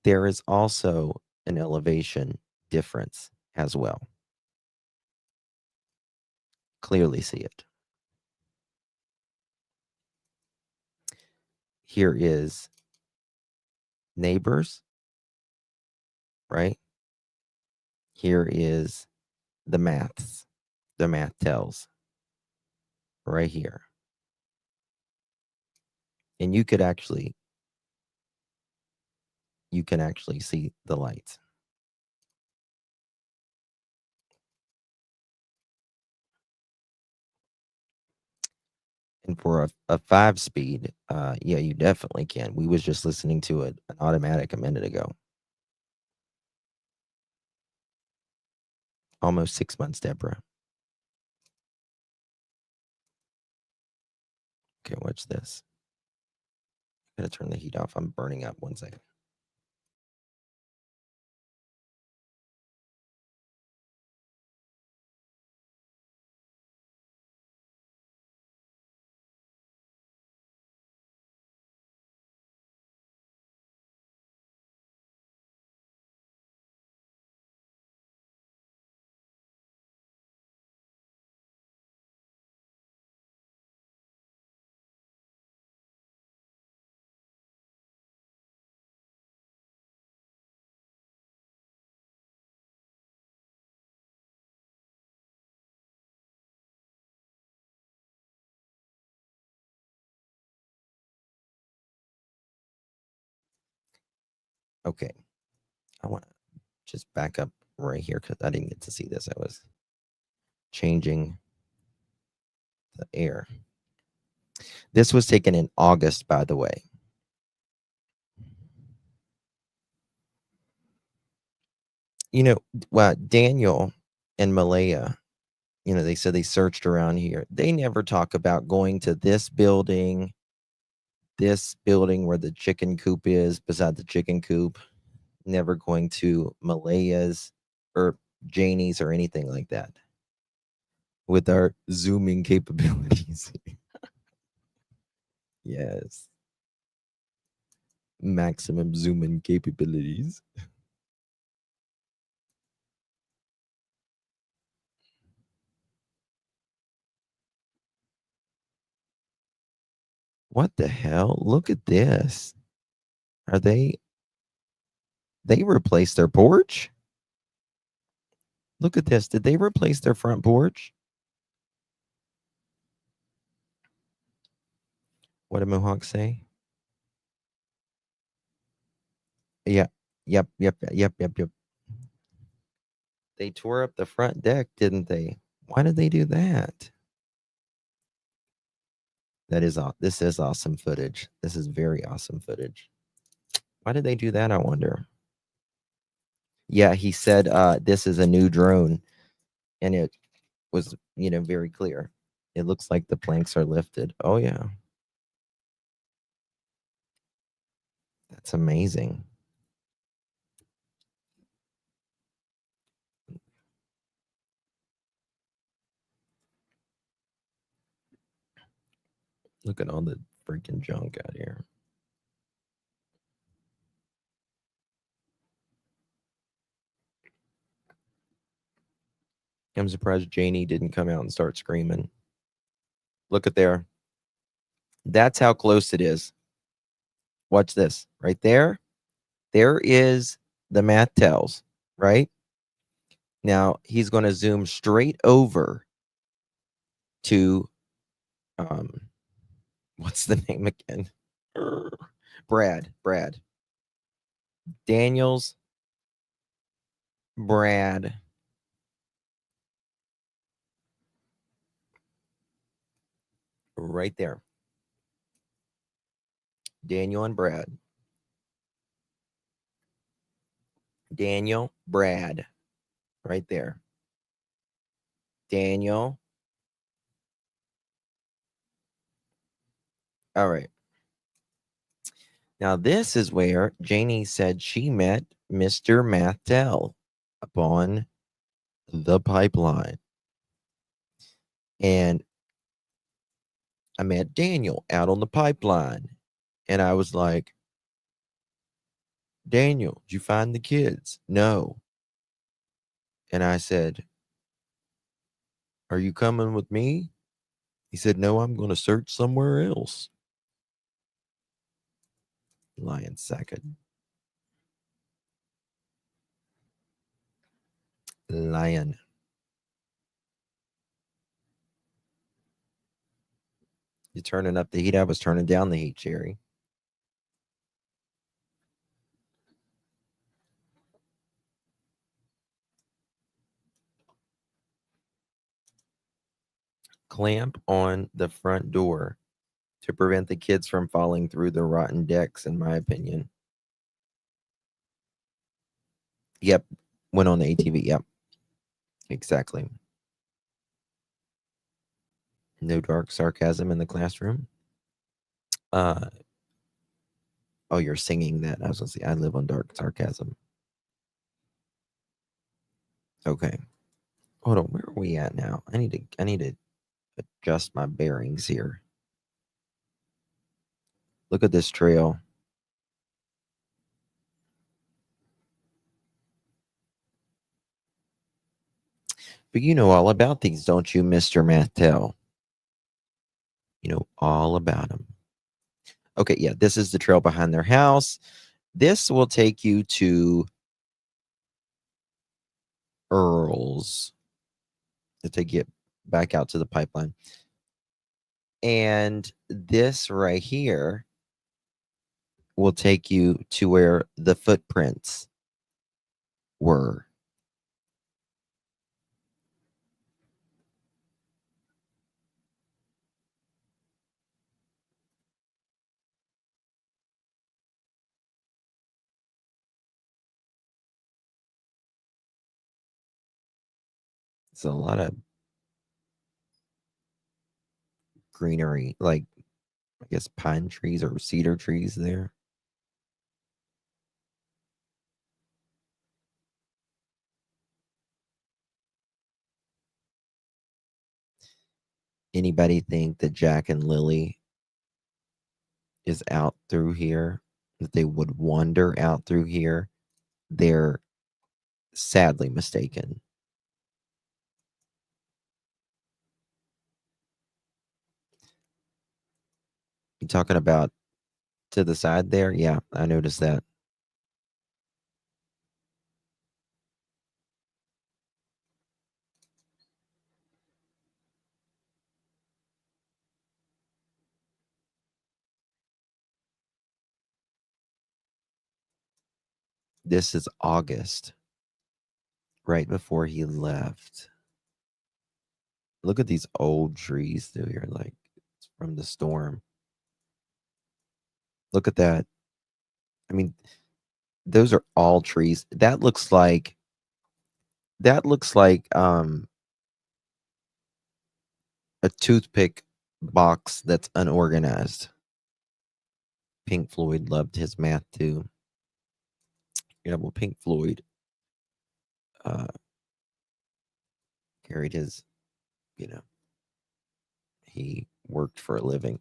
There is also an elevation difference as well. Clearly see it. Here is neighbors, right? Here is the Martells, right here. And you can actually see the lights. And for a 5-speed, yeah, you definitely can. We was just listening to an automatic a minute ago. Almost 6 months, Deborah. Okay, watch this. I'm gonna turn the heat off. I'm burning up. 1 second. Okay, I want to just back up right here because I didn't get to see this. I was changing the air. This was taken in August, by the way. You know, well, Daniel and Malaya, you know, they said they searched around here. They never talk about going to this building where the chicken coop is, beside the chicken coop. Never going to Malaya's or Janie's or anything like that. With our zooming capabilities. Yes. Maximum zoom-in capabilities. What the hell? Look at this. Are they They replaced their porch. Look at this. Did they replace their front porch? What did Mohawk say? Yeah. Yep. They tore up the front deck, didn't they? Why did they do that? This is awesome footage. This is very awesome footage. Why did they do that, I wonder? Yeah, he said this is a new drone, and it was, very clear. It looks like the planks are lifted. Oh yeah. That's amazing. Look at all the freaking junk out here. I'm surprised Janie didn't come out and start screaming. Look at there. That's how close it is. Watch this. Right there. There is the Mattells, right? Now, he's going to zoom straight over to, what's the name again? Brad. Daniels. Brad. Right there. Daniel and Brad. Daniel, Brad. Right there. Daniel. All right. Now, this is where Janie said she met Mr. Martell upon the pipeline. And I met Daniel out on the pipeline. And I was like, Daniel, did you find the kids? No. And I said, are you coming with me? He said, no, I'm going to search somewhere else. Lion second. Lion. You turning up the heat? I was turning down the heat, Jerry. Clamp on the front door to prevent the kids from falling through the rotten decks, in my opinion. Yep. Went on the ATV. Yep. Exactly. No dark sarcasm in the classroom. Oh, you're singing that. I was gonna say I live on dark sarcasm. Okay. Hold on. Where are we at now? I need to adjust my bearings here. Look at this trail. But you know all about these, don't you, Mr. Martell? You know all about them. Okay, yeah, this is the trail behind their house. This will take you to Earl's to take you back out to the pipeline. And this right here will take you to where the footprints were. It's a lot of greenery, like I guess pine trees or cedar trees there. Anybody think that Jack and Lily is out through here? That they would wander out through here? They're sadly mistaken. You talking about to the side there? Yeah, I noticed that. This is August, right before he left. Look at these old trees through here, like it's from the storm. Look at that. I mean, those are all trees. That looks like a toothpick box that's unorganized. Pink Floyd loved his math too. Yeah, well, Pink Floyd carried his, he worked for a living.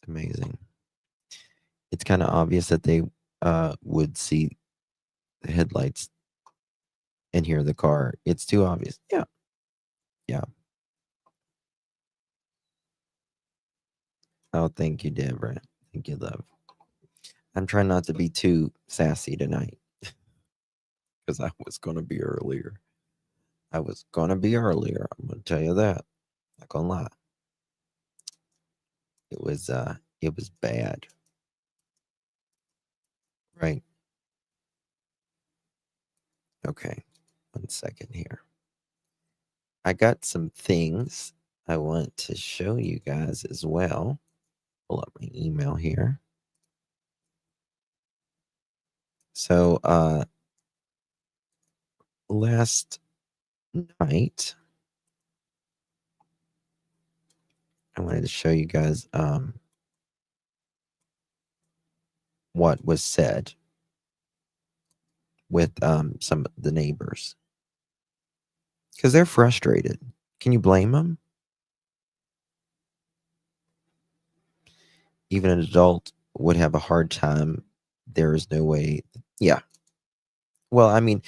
Amazing. It's kind of obvious that they would see the headlights and hear the car. It's too obvious. Yeah. Yeah. Oh, thank you, Deborah. Thank you, love. I'm trying not to be too sassy tonight because I was going to be earlier. I'm going to tell you that. Not going to lie. It was bad. Right. Okay. 1 second here. I got some things I want to show you guys as well. Pull up my email here. So, last night, I wanted to show you guys what was said with some of the neighbors because they're frustrated. Can you blame them? Even an adult would have a hard time. There is no way. Yeah. Well, I mean,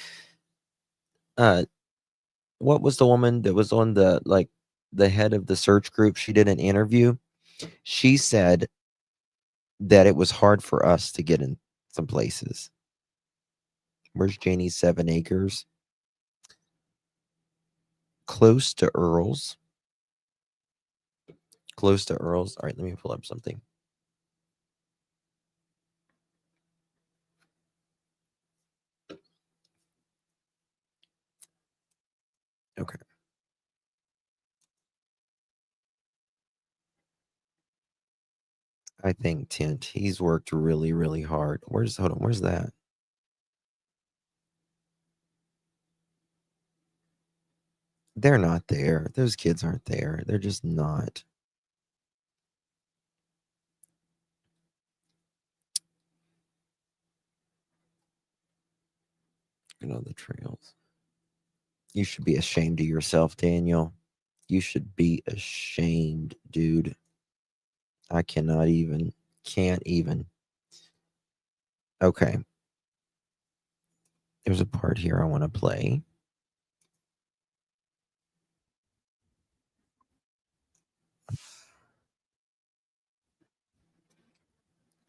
what was the woman that was on the head of the search group? She did an interview. She said that it was hard for us to get in some places. Where's Janie's 7 acres? Close to Earl's. Close to Earl's. All right, let me pull up something. Okay. I think Tint, he's worked really, really hard. Where's that? They're not there. Those kids aren't there. They're just not. The trails. You should be ashamed of yourself, Daniel. You should be ashamed, dude. I can't even. Okay. There's a part here I want to play.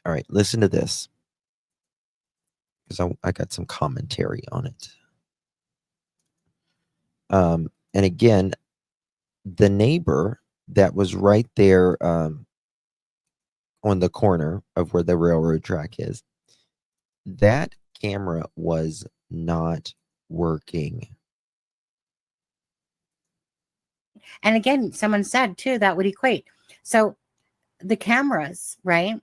All right, listen to this. Because I got some commentary on it. And again, the neighbor that was right there on the corner of where the railroad track is, that camera was not working. And again, someone said too that would equate. So the cameras, right?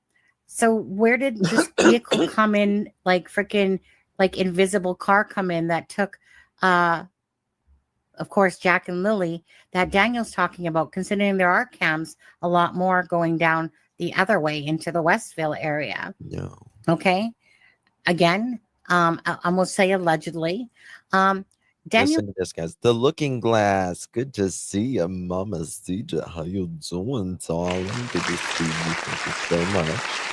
So where did this vehicle come in? Like freaking, like invisible car come in that took, of course, Jack and Lily that Daniel's talking about. Considering there are cams a lot more going down the other way into the Westville area. No. Okay. Again, I'm gonna say allegedly. Daniel, listen to this, guys. The Looking Glass. Good to see you, Mama CJ. How you doing, darling? Good to see you. Thank you so much.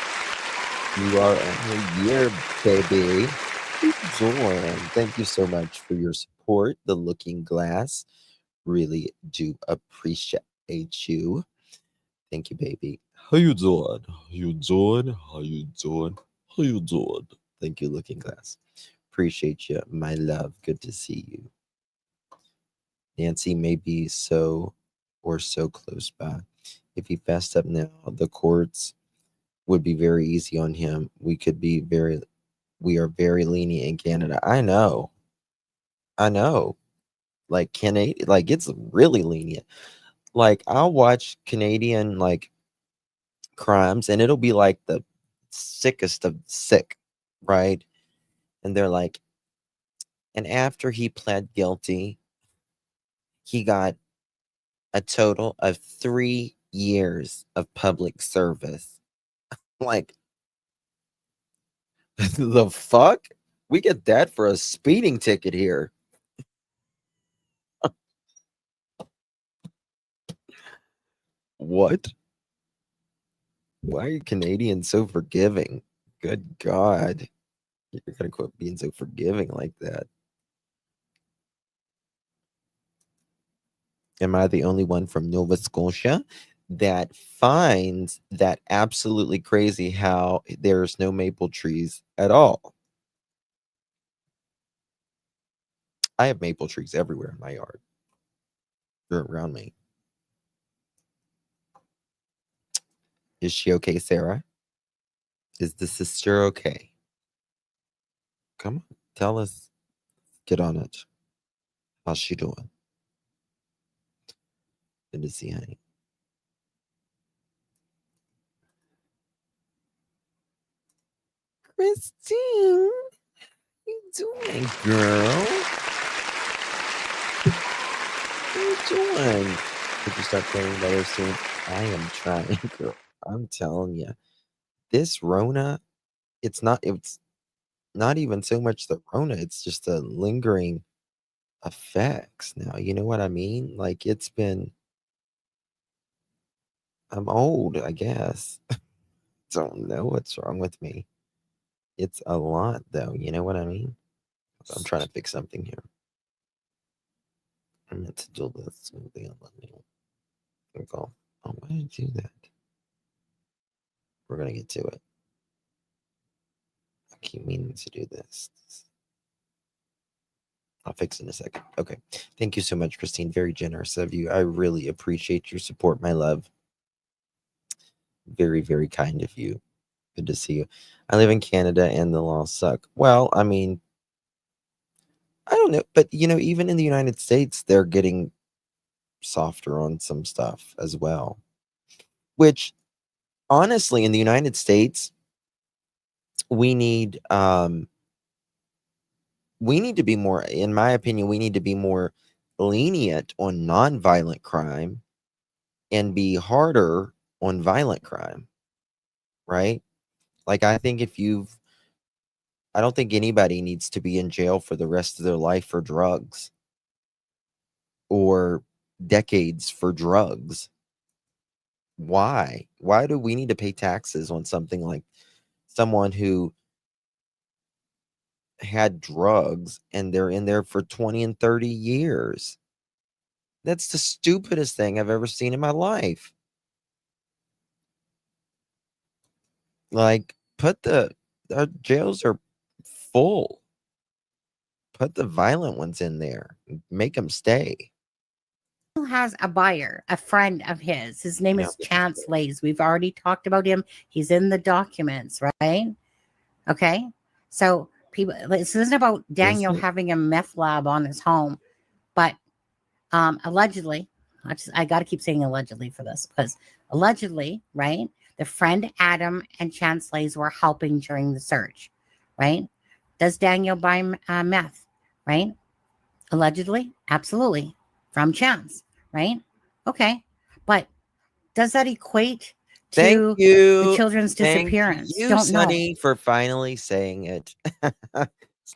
You are on your year, baby. How you doing? Thank you so much for your support. The Looking Glass. Really do appreciate you. Thank you, baby. How you doing? How you doing? How you doing? How you doing? Thank you, Looking Glass. Appreciate you, my love. Good to see you. Nancy may be so or so close by. If he fessed up now, the courts would be very easy on him. We are very lenient in Canada. I know. Like Canadian, like it's really lenient. Like I'll watch Canadian like crimes and it'll be like the sickest of sick, right? And they're like, and after he pled guilty, he got a total of 3 years of public service. Like, the fuck? We get that for a speeding ticket here. What? Why are Canadians so forgiving? Good God. You're going to quit being so forgiving like that. Am I the only one from Nova Scotia that finds that absolutely crazy how there's no maple trees at all? I have maple trees everywhere in my yard. They're around me. Is she okay, Sarah? Is the sister okay? Come on, tell us. Get on it. How's she doing? Good to see, honey. Christine, how you doing, girl? How you doing? Did you start playing better soon? I am trying, girl. I'm telling you, this Rona, it's not even so much the Rona, it's just the lingering effects now. You know what I mean? Like I'm old, I guess. Don't know what's wrong with me. It's a lot though, you know what I mean? I'm trying to fix something here. I meant to do this. Maybe I'll let me go. Oh, why did I do that? We're gonna get to it. I keep meaning to do this. I'll fix it in a second. Okay. Thank you so much, Christine. Very generous of you. I really appreciate your support, my love. Very, very kind of you. Good to see you. I live in Canada and the laws suck. Well, I mean, I don't know. But, even in the United States, they're getting softer on some stuff as well. Which, honestly, in the United States, we need to be more, in my opinion, we need to be more lenient on nonviolent crime and be harder on violent crime, right? Like, I don't think anybody needs to be in jail for the rest of their life for drugs or decades for drugs. Why? Why do we need to pay taxes on something like someone who had drugs and they're in there for 20 and 30 years? That's the stupidest thing I've ever seen in my life. Like, our jails are full. Put the violent ones in there. Make them stay. Who has a buyer, a friend of his. His name is Chance Lays. We've already talked about him. He's in the documents, right? Okay. So people, this isn't about Daniel having a meth lab on his home, but allegedly, I got to keep saying allegedly for this because allegedly, right? The friend Adam and Chance Lays were helping during the search, right? Does Daniel buy meth, right? Allegedly, absolutely, from Chance, right? Okay, but does that equate to the children's disappearance? Thank you, Sonny, for finally saying it.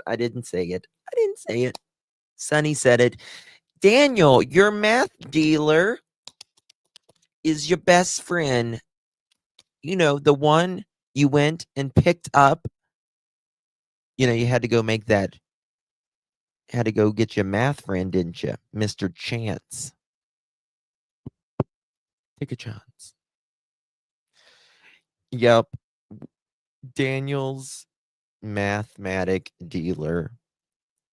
I didn't say it. Sonny said it. Daniel, your meth dealer is your best friend. The one you went and picked up. You had to go get your math friend, didn't you? Mr. Chance. Take a chance. Yep. Daniel's mathematic dealer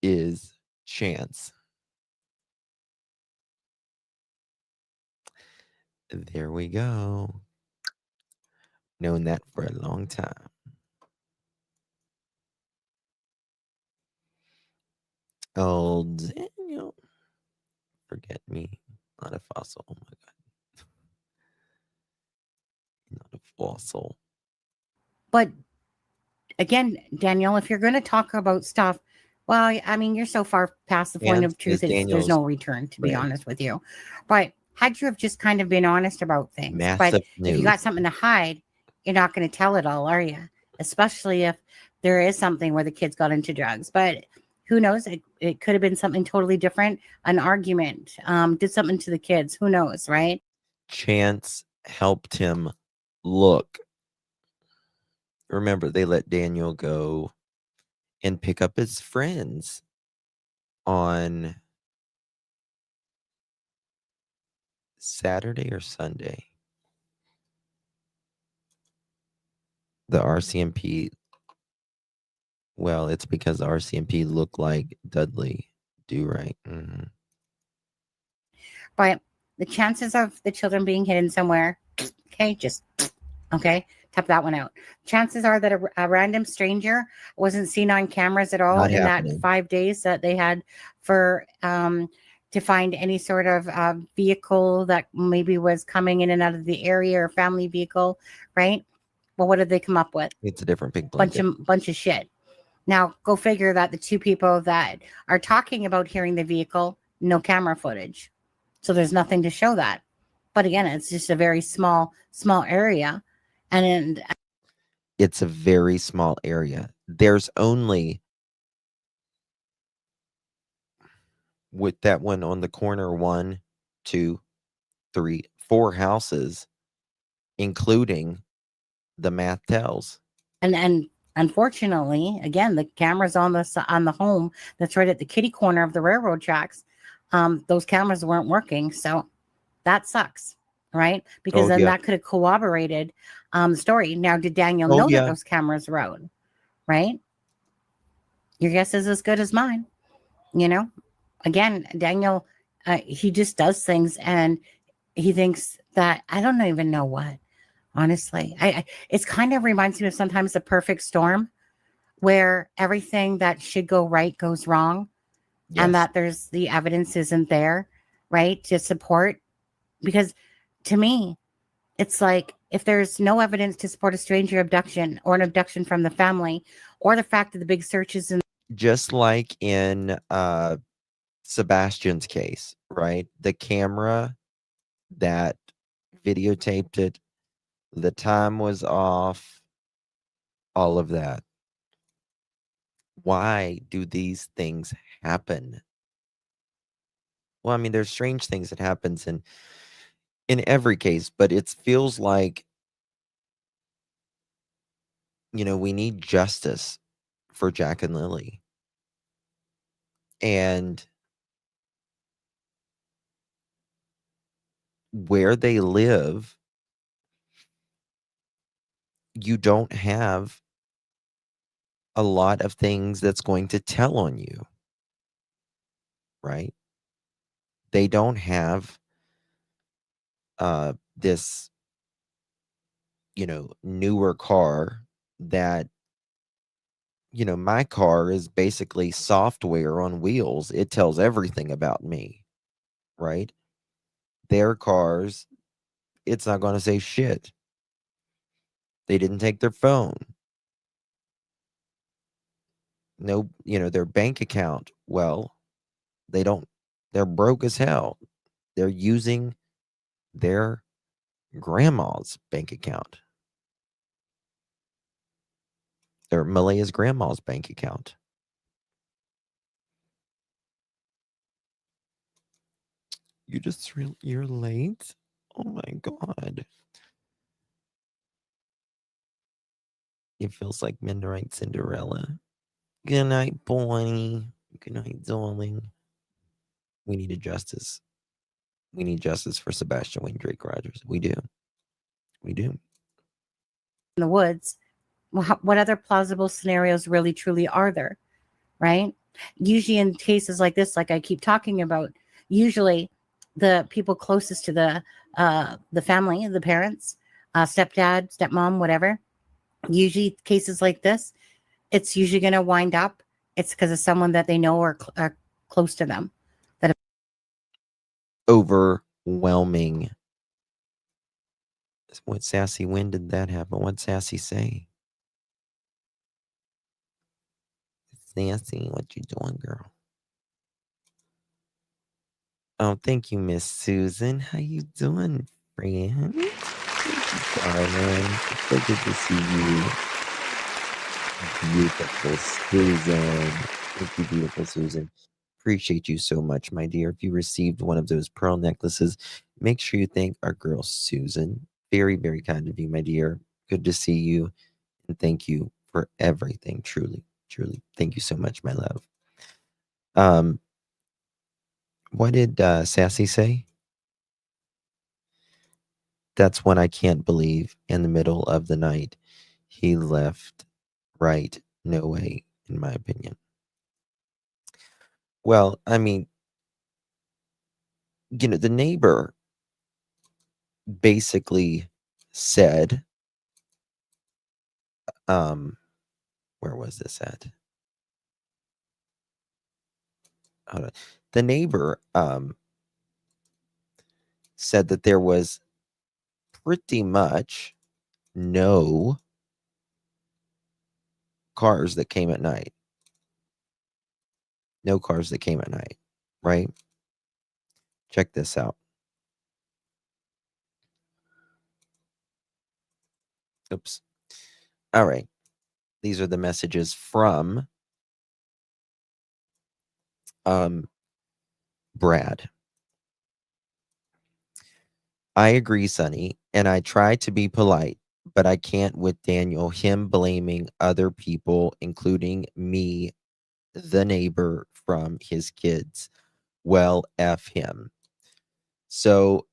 is chance. There we go. Known that for a long time. Old Daniel. Forget me. Not a fossil. Oh my God. Not a fossil. But again, Daniel, if you're going to talk about stuff, well, I mean, you're so far past the point Chance of truth, is there's Daniel's no return, to be friend. honest with you. But had you have just kind of been honest about things, Massive but news. if you got something to hide, you're not going to tell it all, are you? Especially if there is something where the kids got into drugs. But who knows? It could have been something totally different. An argument, did something to the kids. Who knows, right? Chance helped him look. Remember, they let Daniel go and pick up his friends on Saturday or Sunday. The RCMP, well, it's because the RCMP looked like Dudley Do-Right. Mm-hmm. But the chances of the children being hidden somewhere, okay, just okay, tap that one out. Chances are that a random stranger wasn't seen on cameras at all Not in happening. that 5 days that they had for to find any sort of vehicle that maybe was coming in and out of the area or family vehicle, right? Well, what did they come up with? It's a different big blanket. Bunch of shit. Now go figure that the two people that are talking about hearing the vehicle, no camera footage. So there's nothing to show that. But again, it's just a very small area. And It's a very small area. There's only, with that one on the corner, 1, 2, 3, 4 houses, including the Martells. and unfortunately, again, the cameras on the home that's right at the kitty corner of the railroad tracks, those cameras weren't working. So that sucks, right? Because then that could have corroborated the story. Now, did Daniel know that those cameras were out, right? Your guess is as good as mine. You know, again, Daniel, he just does things and he thinks that I don't even know what. Honestly, it's kind of reminds me of sometimes the perfect storm, where everything that should go right goes wrong, and that there's the evidence isn't there, right, to support. Because to me, it's like if there's no evidence to support a stranger abduction or an abduction from the family, or the fact that the big searches in, just like in Sebastian's case, right? The camera that videotaped it, the time was off, all of that. Why do these things happen? Well, I mean, there's strange things that happens in every case, but it feels like, you know, we need justice for Jack and Lily. And where they live, you don't have a lot of things that's going to tell on you, right? They don't have this, you know, newer car that, you know, my car is basically software on wheels. It tells everything about me, right? Their cars, it's not going to say shit. They didn't take their phone. No, you know, their bank account, well, they're broke as hell. They're using their grandma's bank account. Or Malaya's grandma's bank account. You're late? Oh my God. It feels like Midnight Cinderella. Good night, boy. Good night, darling. We need justice. We need justice for Sebastian Wayne Drake Rogers. We do. We do. the woods, what other plausible scenarios really truly are there, right? Usually in cases like this, like I keep talking about, usually the people closest to the family, the parents, stepdad, stepmom, whatever, usually cases like this, it's usually going to wind up, it's because of someone that they know or are close to them. That Overwhelming. What, Sassy? When did that happen? What'd Sassy say? Sassy, what you doing, girl? Oh, thank you, Miss Susan. How you doing, friend? Thank you, darling. It's so good to see you. Beautiful Susan. Thank you, beautiful Susan. Appreciate you so much, my dear. If you received one of those pearl necklaces, make sure you thank our girl Susan. Very, very kind of you, my dear. Good to see you. And thank you for everything. Truly, truly. Thank you so much, my love. What did Sassy say? That's when I can't believe in the middle of the night he left. Right. No way, in my opinion. Well, I mean, the neighbor basically said, where was this at? Hold on. The neighbor said that there was pretty much no cars that came at night. No cars that came at night, right? Check this out. Oops. All right. These are the messages from Brad. I agree, Sonny, and I try to be polite, but I can't with Daniel, him blaming other people, including me, the neighbor, from his kids. Well, F him. So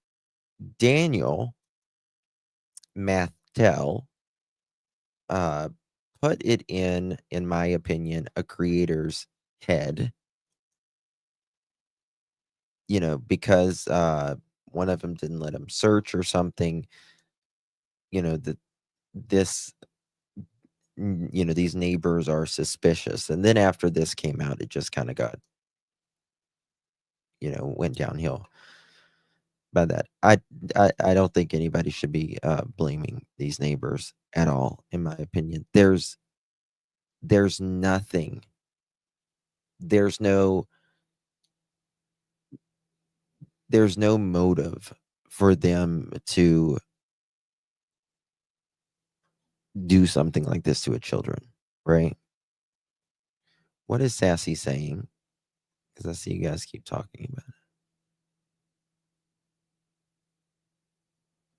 Daniel Martell put it in my opinion, a creator's head, because one of them didn't let him search or something, that this, these neighbors are suspicious. And then after this came out, it just kind of got, went downhill by that. I don't think anybody should be blaming these neighbors at all, in my opinion. There's nothing. There's no motive for them to do something like this to a children, right? What is Sassy saying? Because I see you guys keep talking about it.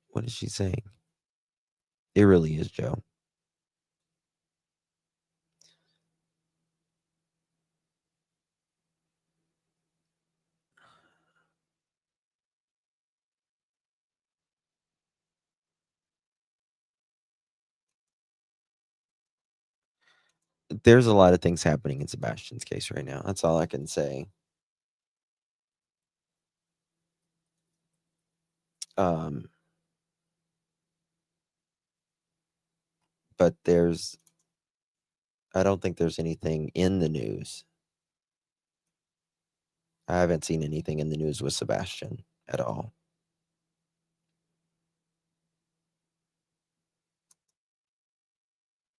What is she saying? It really is, Joe. There's a lot of things happening in Sebastian's case right now. That's all I can say. But I don't think there's anything in the news. I haven't seen anything in the news with Sebastian at all.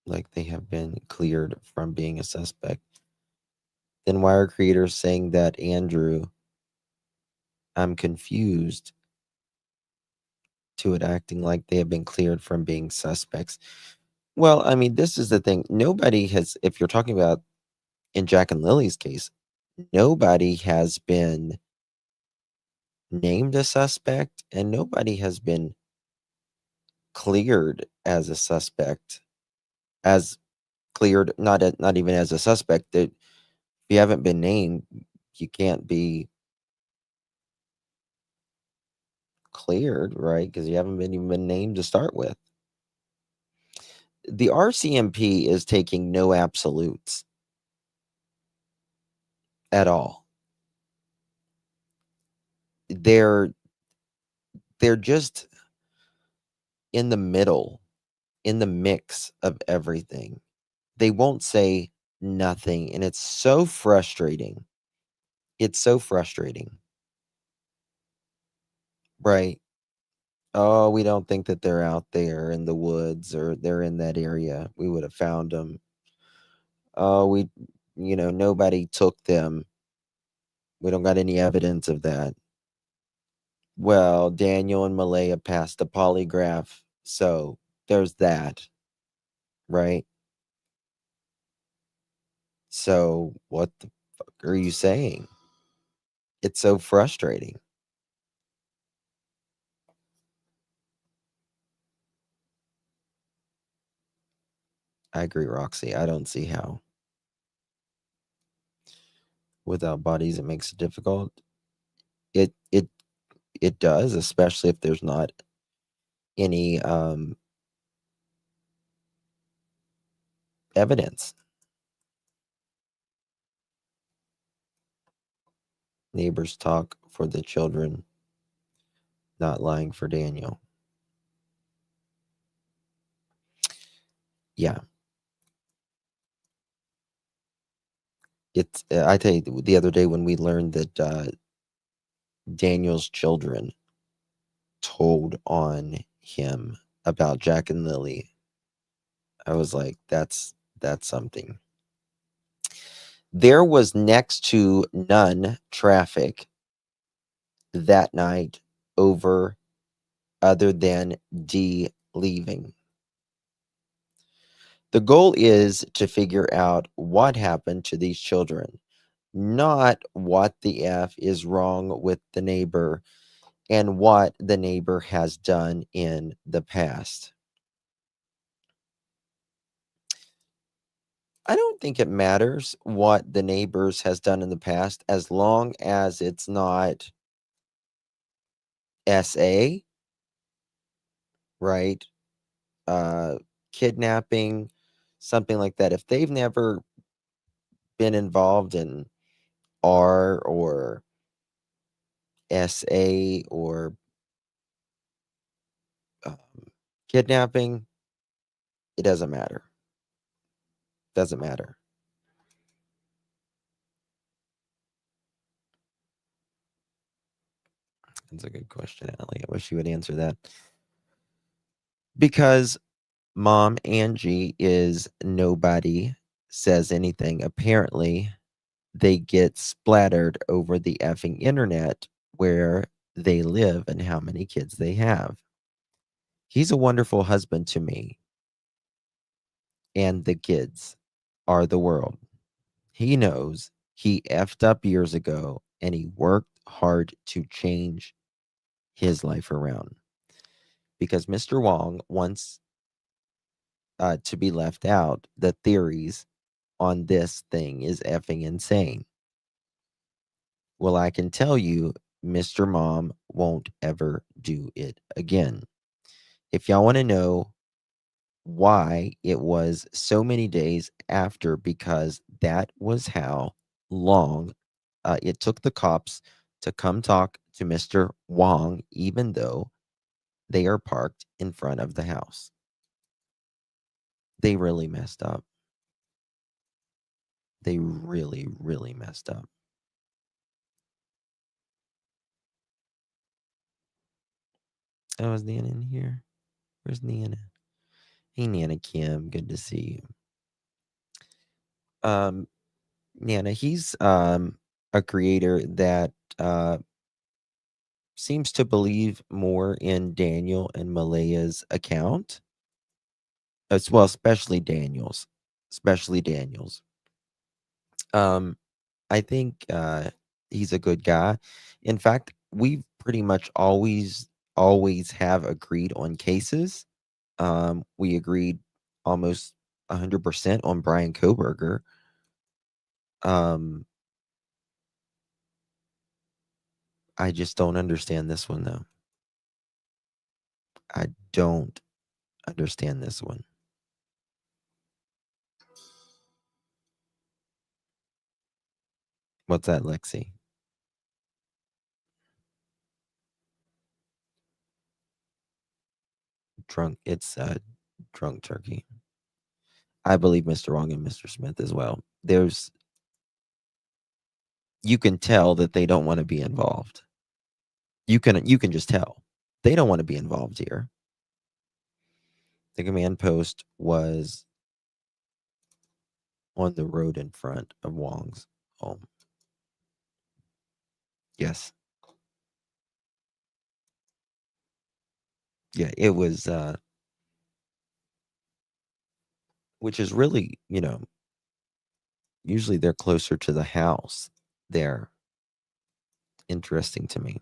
Like they have been cleared from being a suspect. Then why are creators saying that, Andrew? I'm confused to it acting like they have been cleared from being suspects. Well, I mean, this is the thing. Nobody has, if you're talking about in Jack and Lily's case, nobody has been named a suspect and nobody has been cleared as a suspect, as cleared, not even as a suspect. That if you haven't been named, you can't be cleared, right? Because you haven't even been named to start with. the RCMP is taking no absolutes at all. They're just in the middle, in the mix of everything. They won't say nothing, and it's so frustrating. It's so frustrating. Right? Oh, we don't think that they're out there in the woods or they're in that area. We would have found them. Oh, nobody took them. We don't got any evidence of that. Well, Daniel and Malaya passed the polygraph, so there's that, right? So what the fuck are you saying? It's so frustrating. I agree, Roxy. I don't see how. Without bodies, it makes it difficult. It does, especially if there's not any evidence. Neighbors talk for the children, not lying for Daniel. Yeah. I tell you, the other day when we learned that Daniel's children told on him about Jack and Lily, I was like, that's something. There was next to none traffic that night over other than D leaving. The goal is to figure out what happened to these children, not what the F is wrong with the neighbor and what the neighbor has done in the past. I don't think it matters what the neighbors has done in the past as long as it's not SA, right? Kidnapping, something like that. If they've never been involved in R or SA or kidnapping, it doesn't matter. Doesn't matter. That's a good question, Allie. I wish you would answer that. Because Mom Angie is nobody says anything. Apparently, they get splattered over the effing internet where they live and how many kids they have. He's a wonderful husband to me. And the kids are the world. He knows he effed up years ago and he worked hard to change his life around. Because Mr. Wong wants to be left out, the theories on this thing is effing insane. Well, I can tell you, Mr. Mom won't ever do it again. If y'all want to know why it was so many days after, because that was how long it took the cops to come talk to Mr. Wong, even though they are parked in front of the house. They really messed up. They really, really messed up. Oh, is Nana in here? Where's Nana? Hey, Nana Kim. Good to see you. Nana, he's a creator that seems to believe more in Daniel and Malaya's account. As well, especially Daniel's. I think he's a good guy. In fact, we've pretty much always have agreed on cases. We agreed almost 100% on Brian Koberger. I just don't understand this one, though. I don't understand this one. What's that, Lexi? Drunk. It's drunk turkey. I believe Mr. Wrong and Mr. Smith as well. You can tell that they don't want to be involved. You can just tell. They don't want to be involved here. The command post was on the road in front of Wong's home. Yes. Yeah, it was which is really, usually they're closer to the house. They're interesting to me.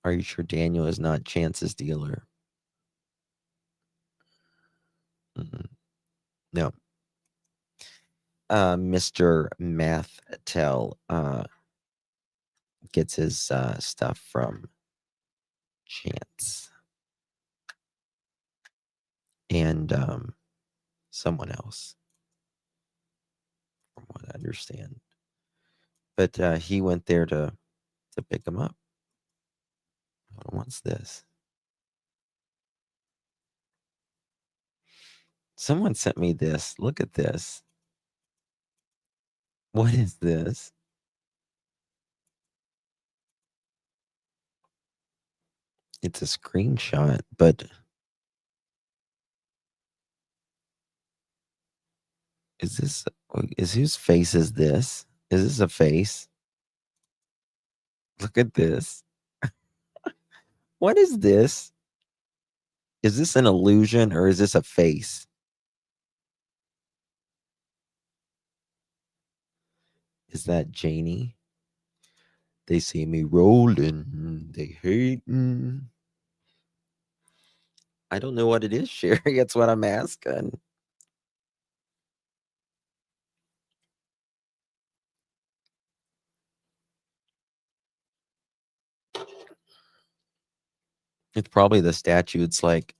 Are you sure Daniel is not Chance's dealer? No. Mr. Mattel gets his stuff from Chance and someone else, from what I understand. But he went there to pick him up. What's this? Someone sent me this. Look at this. What is this? It's a screenshot, but is whose face is this? Is this a face? Look at this. What is this? Is this an illusion or is this a face? Is that Janie? They see me rolling. They hating. I don't know what it is, Sherry. That's what I'm asking. It's probably the statue. It's like,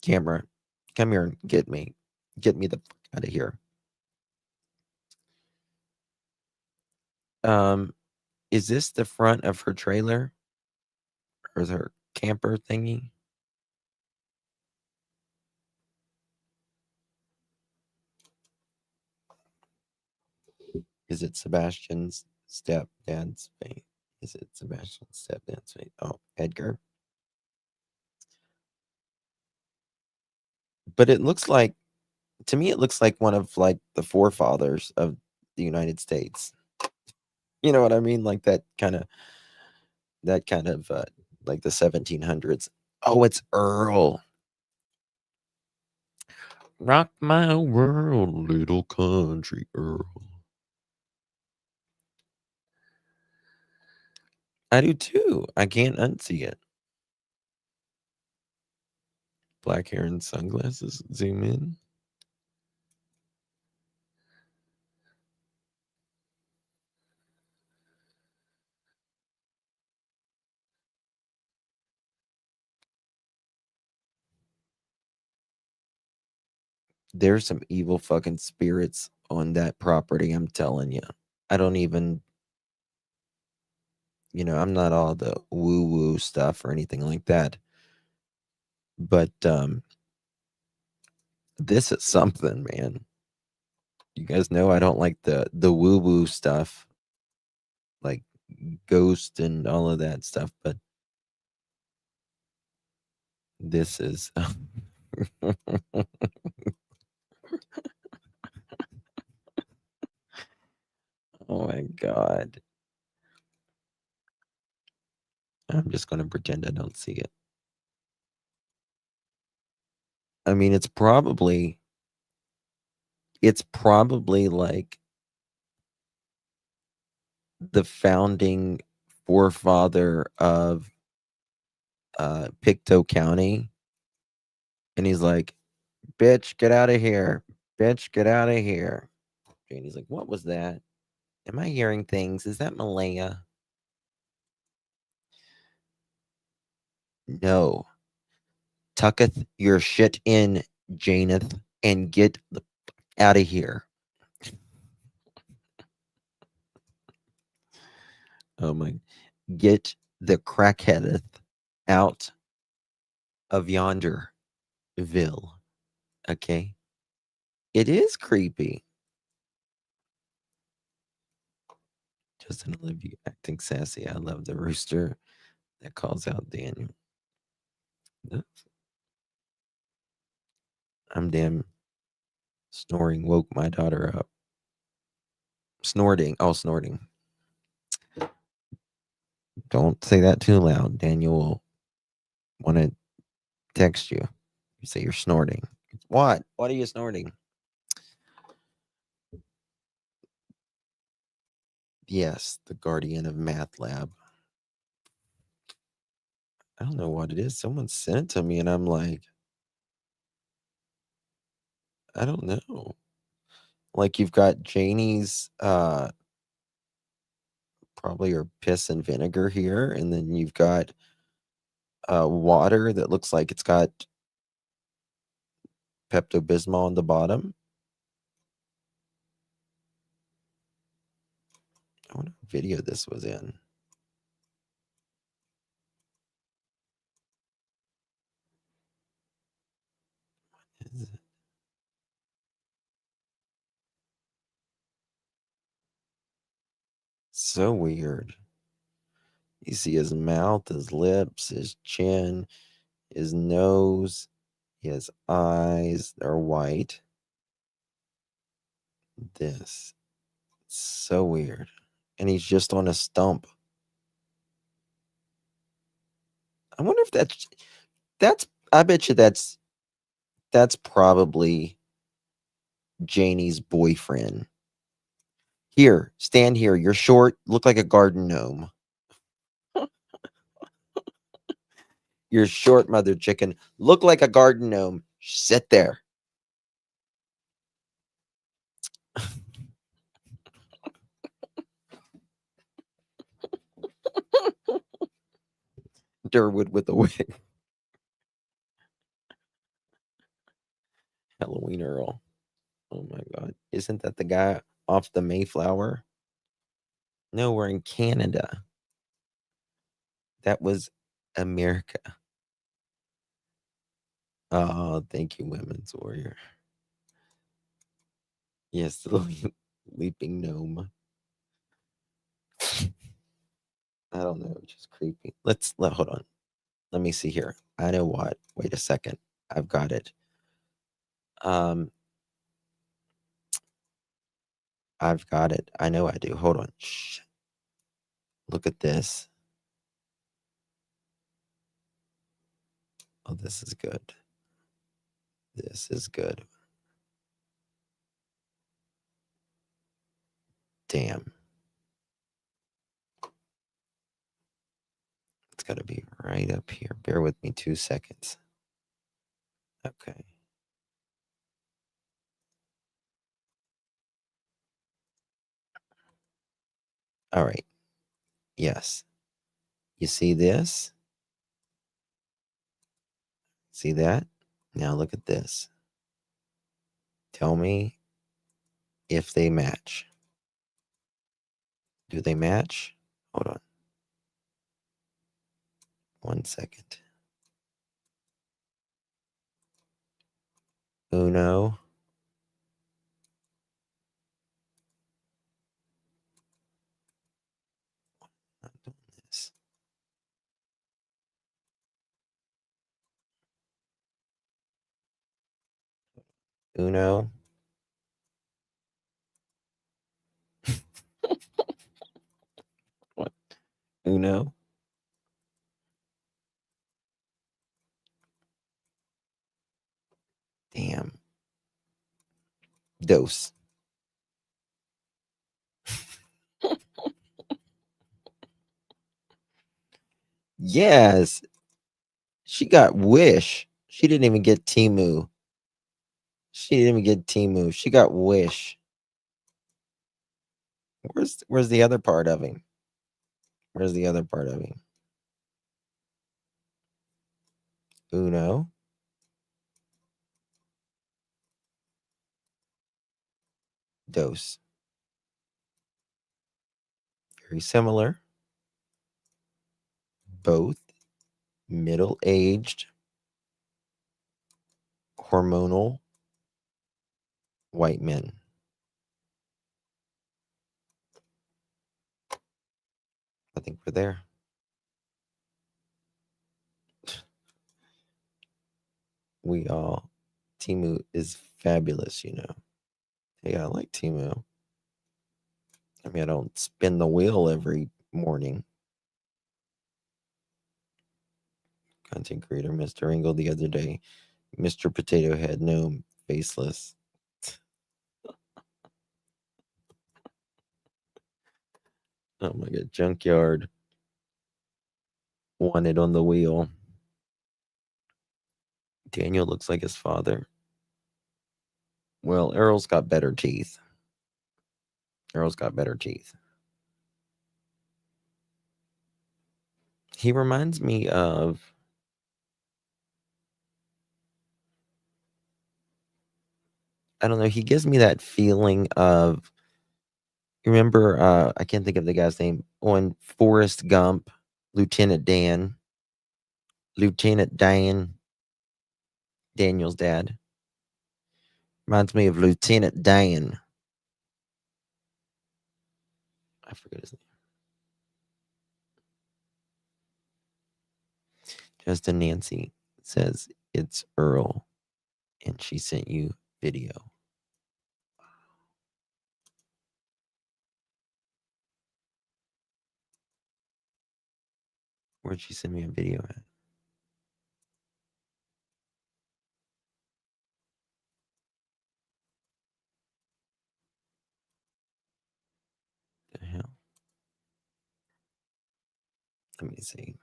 camera, come here and get me. Get me the fuck out of here. Is this the front of her trailer? Or is her camper thingy? Is it Sebastian's stepdad's face? Is it Sebastian's stepdad's face? Oh, Edgar. But it looks like, to me, it looks like one of like the forefathers of the United States. You know what I mean? Like that kind of like the 1700s. Oh, it's Earl. Rock my world, little country Earl. I do too. I can't unsee it. Black hair and sunglasses. Zoom in. There's some evil fucking spirits on that property, I'm telling you. I don't even, I'm not all the woo-woo stuff or anything like that. But this is something, man. You guys know I don't like the woo-woo stuff, like ghost and all of that stuff, but this is oh my God. I'm just going to pretend I don't see it. I mean, it's probably like the founding forefather of Pictou County. And he's like, bitch, get out of here. Bitch, get out of here. Janie's like, what was that? Am I hearing things? Is that Malaya? No. Tucketh your shit in, Janeth, and get out of here. Oh my. Get the crackheadeth out of yonder ville. Okay? It is creepy. Justin, I love you acting sassy. I love the rooster that calls out Daniel. I'm damn snoring woke my daughter up. Snorting. Oh, snorting. Don't say that too loud. Daniel will want to text you. You say you're snorting. What? What are you snorting? Yes, the guardian of math lab. I don't know what it is. Someone sent it to me and I'm like, I don't know. Like you've got Janie's probably her piss and vinegar here, and then you've got water that looks like it's got Pepto-Bismol on the bottom. I wonder what video this was in. What is it? So weird. You see his mouth, his lips, his chin, his nose, his eyes are white. This. So weird. And he's just on a stump. I wonder if that's I bet you that's probably Janie's boyfriend. Here, stand here. You're short, look like a garden gnome. You're short, mother chicken. Look like a garden gnome. Sit there. Durwood with a wig. Halloween Earl. Oh my God. Isn't that the guy off the Mayflower? No, we're in Canada. That was America. Oh, thank you, Women's Warrior. Yes, the leaping gnome. I don't know, just creepy. Hold on. Let me see here. I know what. Wait a second. I've got it. I've got it. I know I do. Hold on. Shh. Look at this. Oh, this is good. This is good. Damn. It's got to be right up here. Bear with me 2 seconds. Okay. All right. Yes. You see this? See that? Now look at this. Tell me if they match. Do they match? Hold on. 1 second. Uno. Not doing this. Uno. What? Uno. Damn. Dos. Yes. She got Wish. She didn't even get Timu. She didn't even get Timu. She got Wish. Where's the other part of him? Where's the other part of him? Uno. dose. Very similar. Both middle-aged, hormonal white men. I think we're there. We all. Timu is fabulous, you know. Hey, I like Timu. I mean, I don't spin the wheel every morning. Content creator, Mr. Engel, the other day. Mr. Potato Head, no, faceless. Oh my god, Junkyard. Wanted on the wheel. Daniel looks like his father. Well, Errol's got better teeth. Errol's got better teeth. He reminds me of I don't know, he gives me that feeling of remember I can't think of the guy's name on Forrest Gump, Lieutenant Dan, Daniel's dad. Reminds me of Lieutenant Dan. I forget his name. Justin Nancy says it's Earl, and she sent you video. Where'd she send me a video at? The hell? Let me see.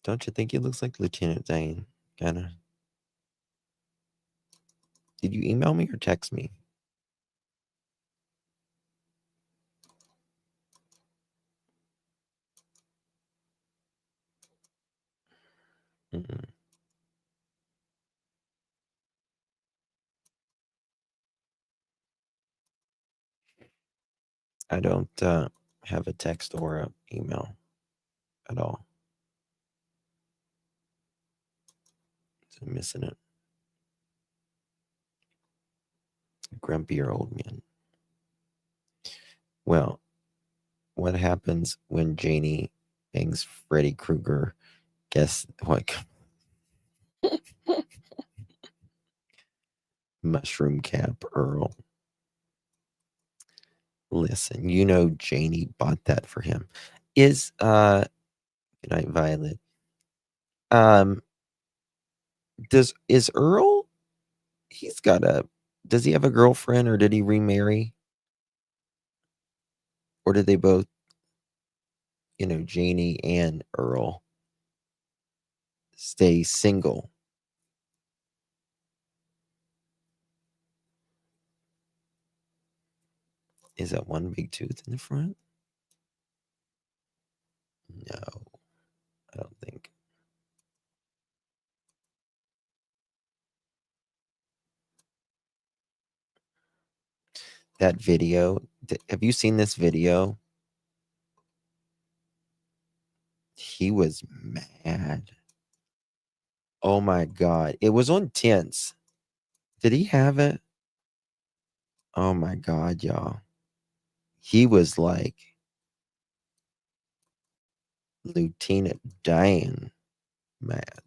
Don't you think he looks like Lieutenant Dan? Kinda. Did you email me or text me? Mm-mm. I don't have a text or a email at all. So I'm missing it. Grumpier old man. Well, what happens when Janie bangs Freddy Krueger? Guess what? Mushroom cap Earl. Listen, you know Janie bought that for him. Is good night, Violet. Is Earl? Does he have a girlfriend or did he remarry? Or did they both, Janie and Earl stay single? Is that one big tooth in the front? No, I don't think. That video, have you seen this video? He was mad. Oh my God. It was on Tense. Did he have it? Oh my God, y'all. He was like Lieutenant Dan mad.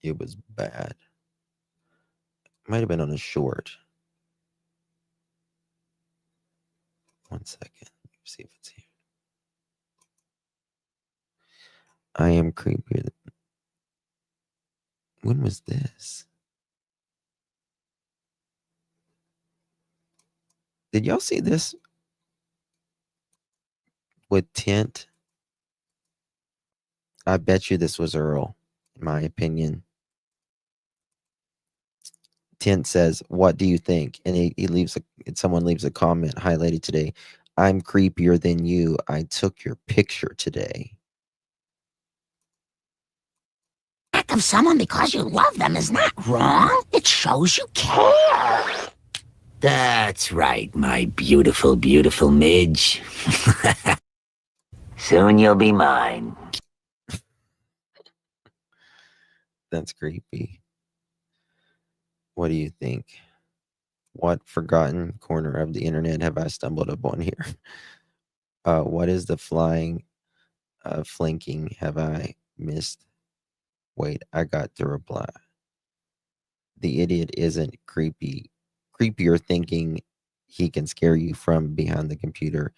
It was bad. Might have been on a short. One second. Let me see if it's here. I am creepy. When was this? Did y'all see this with Tint? I bet you this was Earl, in my opinion. Tint says, "What do you think?" And someone leaves a comment highlighted today. I'm creepier than you. I took your picture today. back of someone because you love them is not wrong. It shows you care. That's right, my beautiful, beautiful Midge. Soon you'll be mine. That's creepy. What do you think? What forgotten corner of the internet have I stumbled upon here? What is the flanking have I missed? Wait, I got the reply. The idiot isn't creepier thinking he can scare you from behind the computer.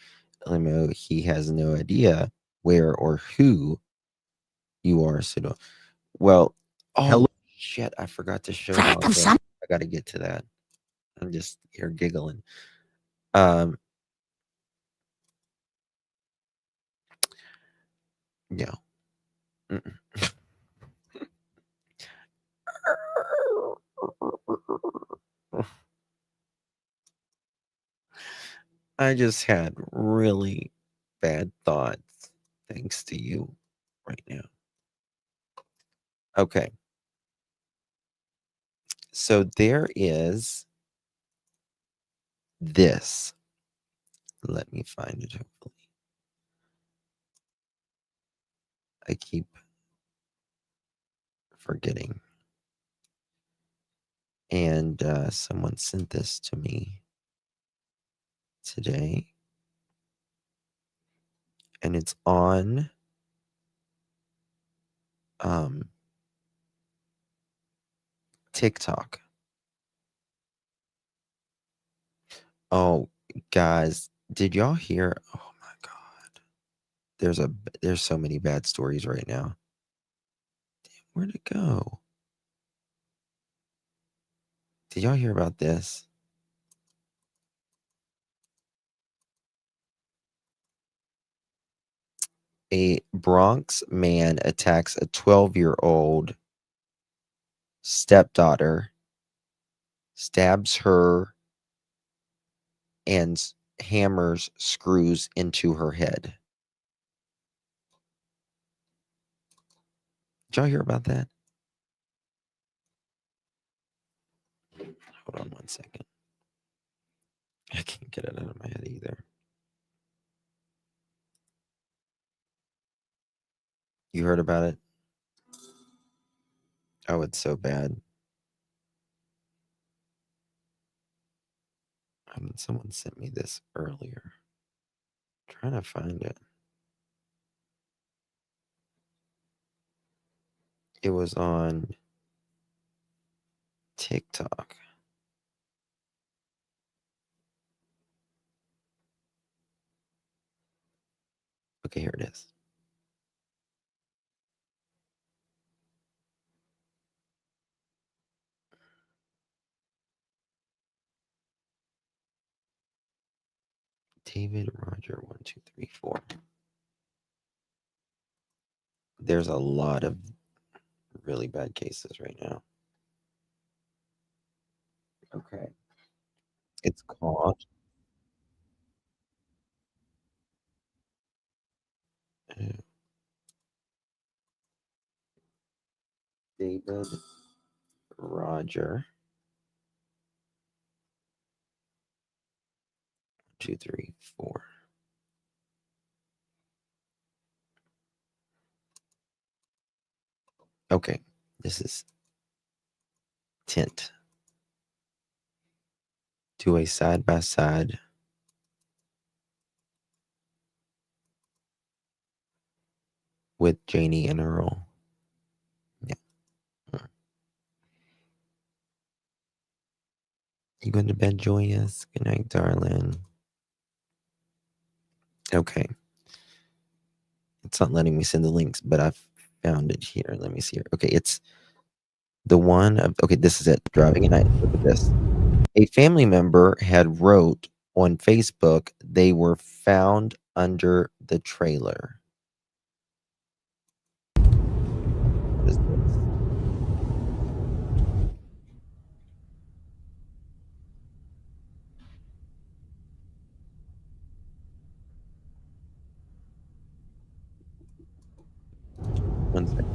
LMO, he has no idea where or who you are. So, well, oh shit, I forgot to show y'all. I got to get to that. I'm just here giggling. Yeah. I just had really bad thoughts thanks to you right now. Okay. So there is this. Let me find it, hopefully. I keep forgetting. And someone sent this to me today. And it's on TikTok. Oh, guys, did y'all hear? Oh my God. There's so many bad stories right now. Damn, where'd it go? Did y'all hear about this? A Bronx man attacks a 12-year-old stepdaughter, stabs her, and hammers screws into her head. Did y'all hear about that? Hold on one second. I can't get it out of my head either. You heard about it? Oh, it's so bad. Someone sent me this earlier. I'm trying to find it. It was on TikTok. Okay, here it is. David Roger 1 2 3 4. There's a lot of really bad cases right now. Okay. It's called David Roger 2 3 4. Okay, this is Tint. Do a side-by-side with Janie and Earl. Yeah. You going to bed joyous? Good night, darling. Okay. It's not letting me send the links, but I've found it here. Let me see here. Okay, it's the one of, okay, this is it. Driving at night. Look at this. A family member had wrote on Facebook they were found under the trailer. What is this? One second.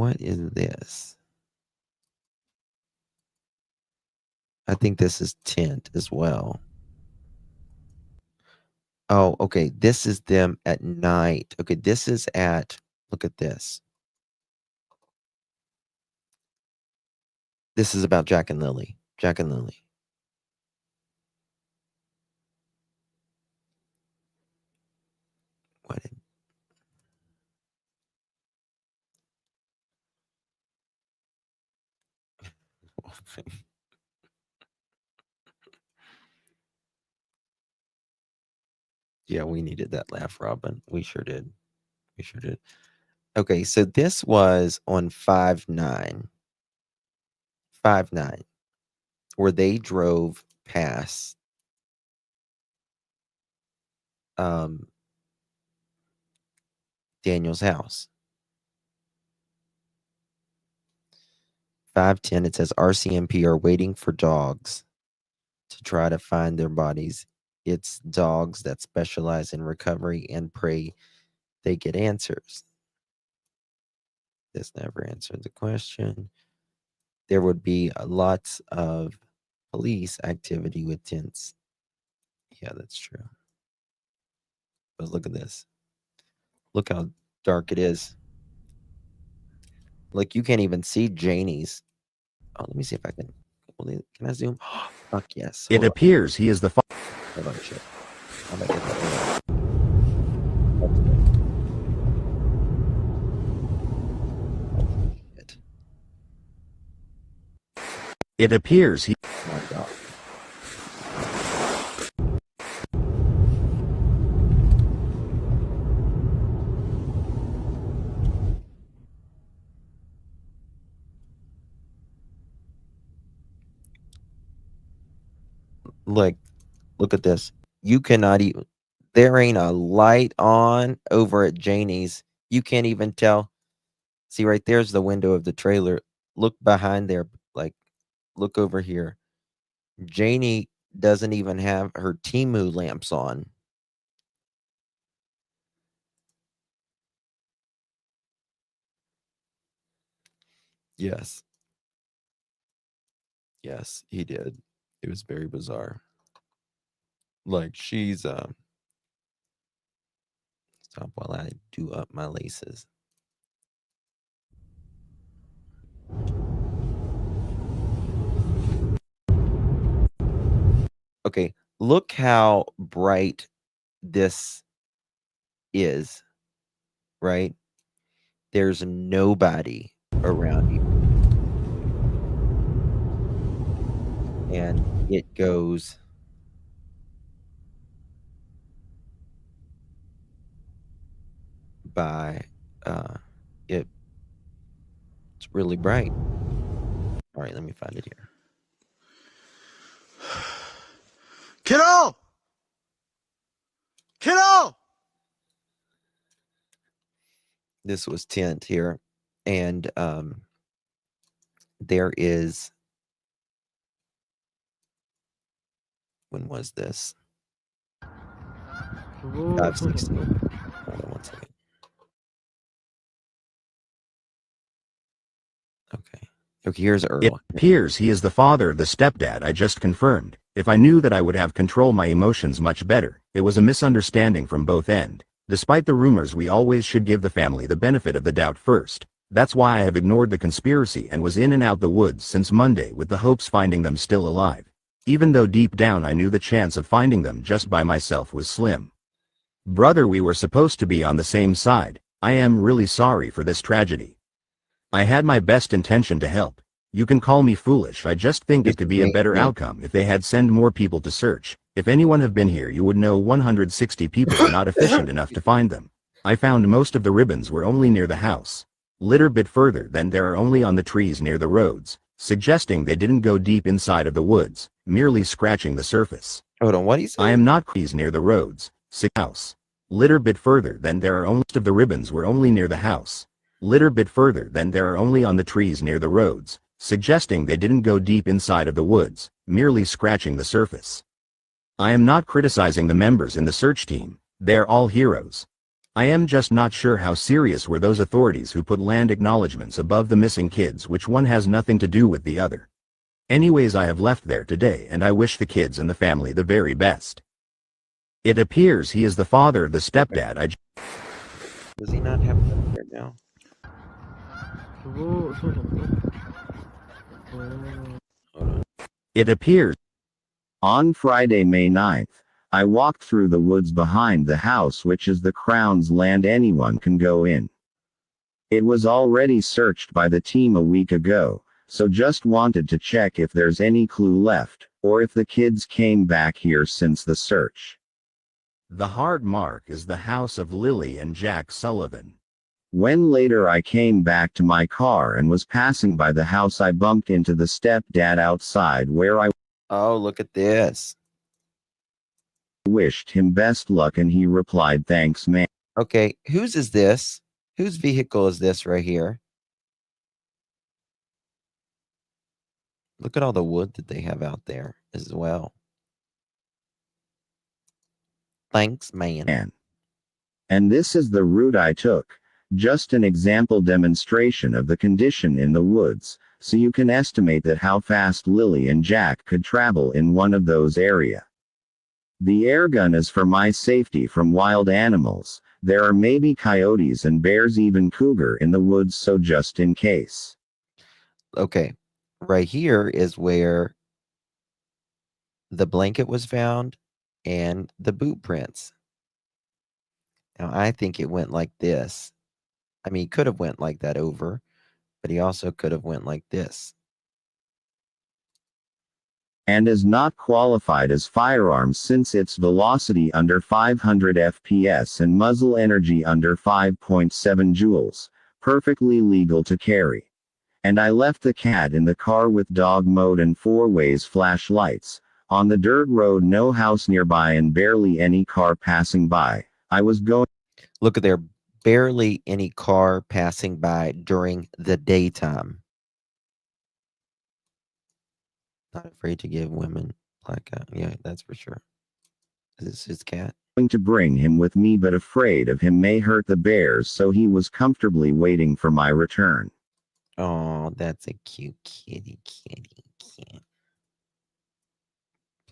what is this? I think this is tent as well. Oh, okay. This is them at night. Okay, this is at, look at this. This is about Jack and Lily. Jack and Lily. What? Yeah, we needed that laugh, Robin. We sure did. We sure did. Okay, so this was on 5/9. 5/9, where they drove past Daniel's house. 5/10, it says RCMP are waiting for dogs to try to find their bodies. It's dogs that specialize in recovery and pray they get answers. This never answered the question. There would be lots of police activity with tents. Yeah, that's true. But look at this. Look how dark it is. Like, you can't even see Janie's. Oh, let me see if I can. Can I zoom? Fuck yes. It appears he is the father. Hold on, shit. How about I get that? Shit. It appears he. Oh my God. Look at this. You cannot even, there ain't a light on over at Janie's. You can't even tell. See, right there's the window of the trailer. Look behind there. Like, look over here. Janie doesn't even have her Temu lamps on. Yes. Yes, he did. It was very bizarre. Like, she's stop while I do up my laces. Okay, look how bright this is, right? There's nobody around you. And it goes by it's really bright. All right, let me find it here. Kiddo! Kiddo! This was tent here, and there is, when was this? 5/16. Hold on one second. Okay. Okay, here's Earl. It appears he is the father of the stepdad I just confirmed. If I knew that I would have control my emotions much better. It was a misunderstanding from both ends. Despite the rumors, we always should give the family the benefit of the doubt first. That's why I have ignored the conspiracy and was in and out the woods since Monday with the hopes finding them still alive. Even though deep down I knew the chance of finding them just by myself was slim. Brother, we were supposed to be on the same side. I am really sorry for this tragedy. I had my best intention to help. You can call me foolish. I just think it could be a better outcome if they had sent more people to search. If anyone have been here, you would know 160 people are not efficient enough to find them. I found most of the ribbons were only near the house. Little bit further than they are only on the trees near the roads, suggesting they didn't go deep inside of the woods, merely scratching the surface. Hold on, what do you say? I am not trees near the roads. House. Little bit further than there are only of the ribbons were only near the house. Little bit further than there are only on the trees near the roads, suggesting they didn't go deep inside of the woods, merely scratching the surface. I am not criticizing the members in the search team. They're all heroes. I am just not sure how serious were those authorities who put land acknowledgements above the missing kids, which one has nothing to do with the other. Anyways, I have left there today and I wish the kids and the family the very best. It appears he is the father of the stepdad I Does he not have that there now? Hold on. It appears. On Friday, May 9th, I walked through the woods behind the house, which is the Crown's land. Anyone can go in. It was already searched by the team a week ago, so just wanted to check if there's any clue left, or if the kids came back here since the search. The hard mark is the house of Lilly and Jack Sullivan. When later I came back to my car and was passing by the house, I bumped into the stepdad outside where I Oh, look at this. wished him best luck and he replied, "Thanks, man." Okay, whose is this? Whose vehicle is this right here? Look at all the wood that they have out there as well. Thanks, man. And this is the route I took. Just an example demonstration of the condition in the woods, so you can estimate that how fast Lilly and Jack could travel in one of those area. The airgun is for my safety from wild animals. There are maybe coyotes and bears, even cougar in the woods, so just in case. Okay, right here is where the blanket was found and the boot prints. Now, I think it went like this. I mean, he could have went like that over, but he also could have went like this. And is not qualified as firearms since its velocity under 500 FPS and muzzle energy under 5.7 joules. Perfectly legal to carry. And I left the cat in the car with dog mode and 4-ways flashlights. On the dirt road, no house nearby and barely any car passing by. I was going. Look at there, barely any car passing by during the daytime. Not afraid to give women black cat. Yeah, that's for sure. Is this his cat? Going to bring him with me, but afraid of him may hurt the bears, so he was comfortably waiting for my return. Oh, that's a cute kitty.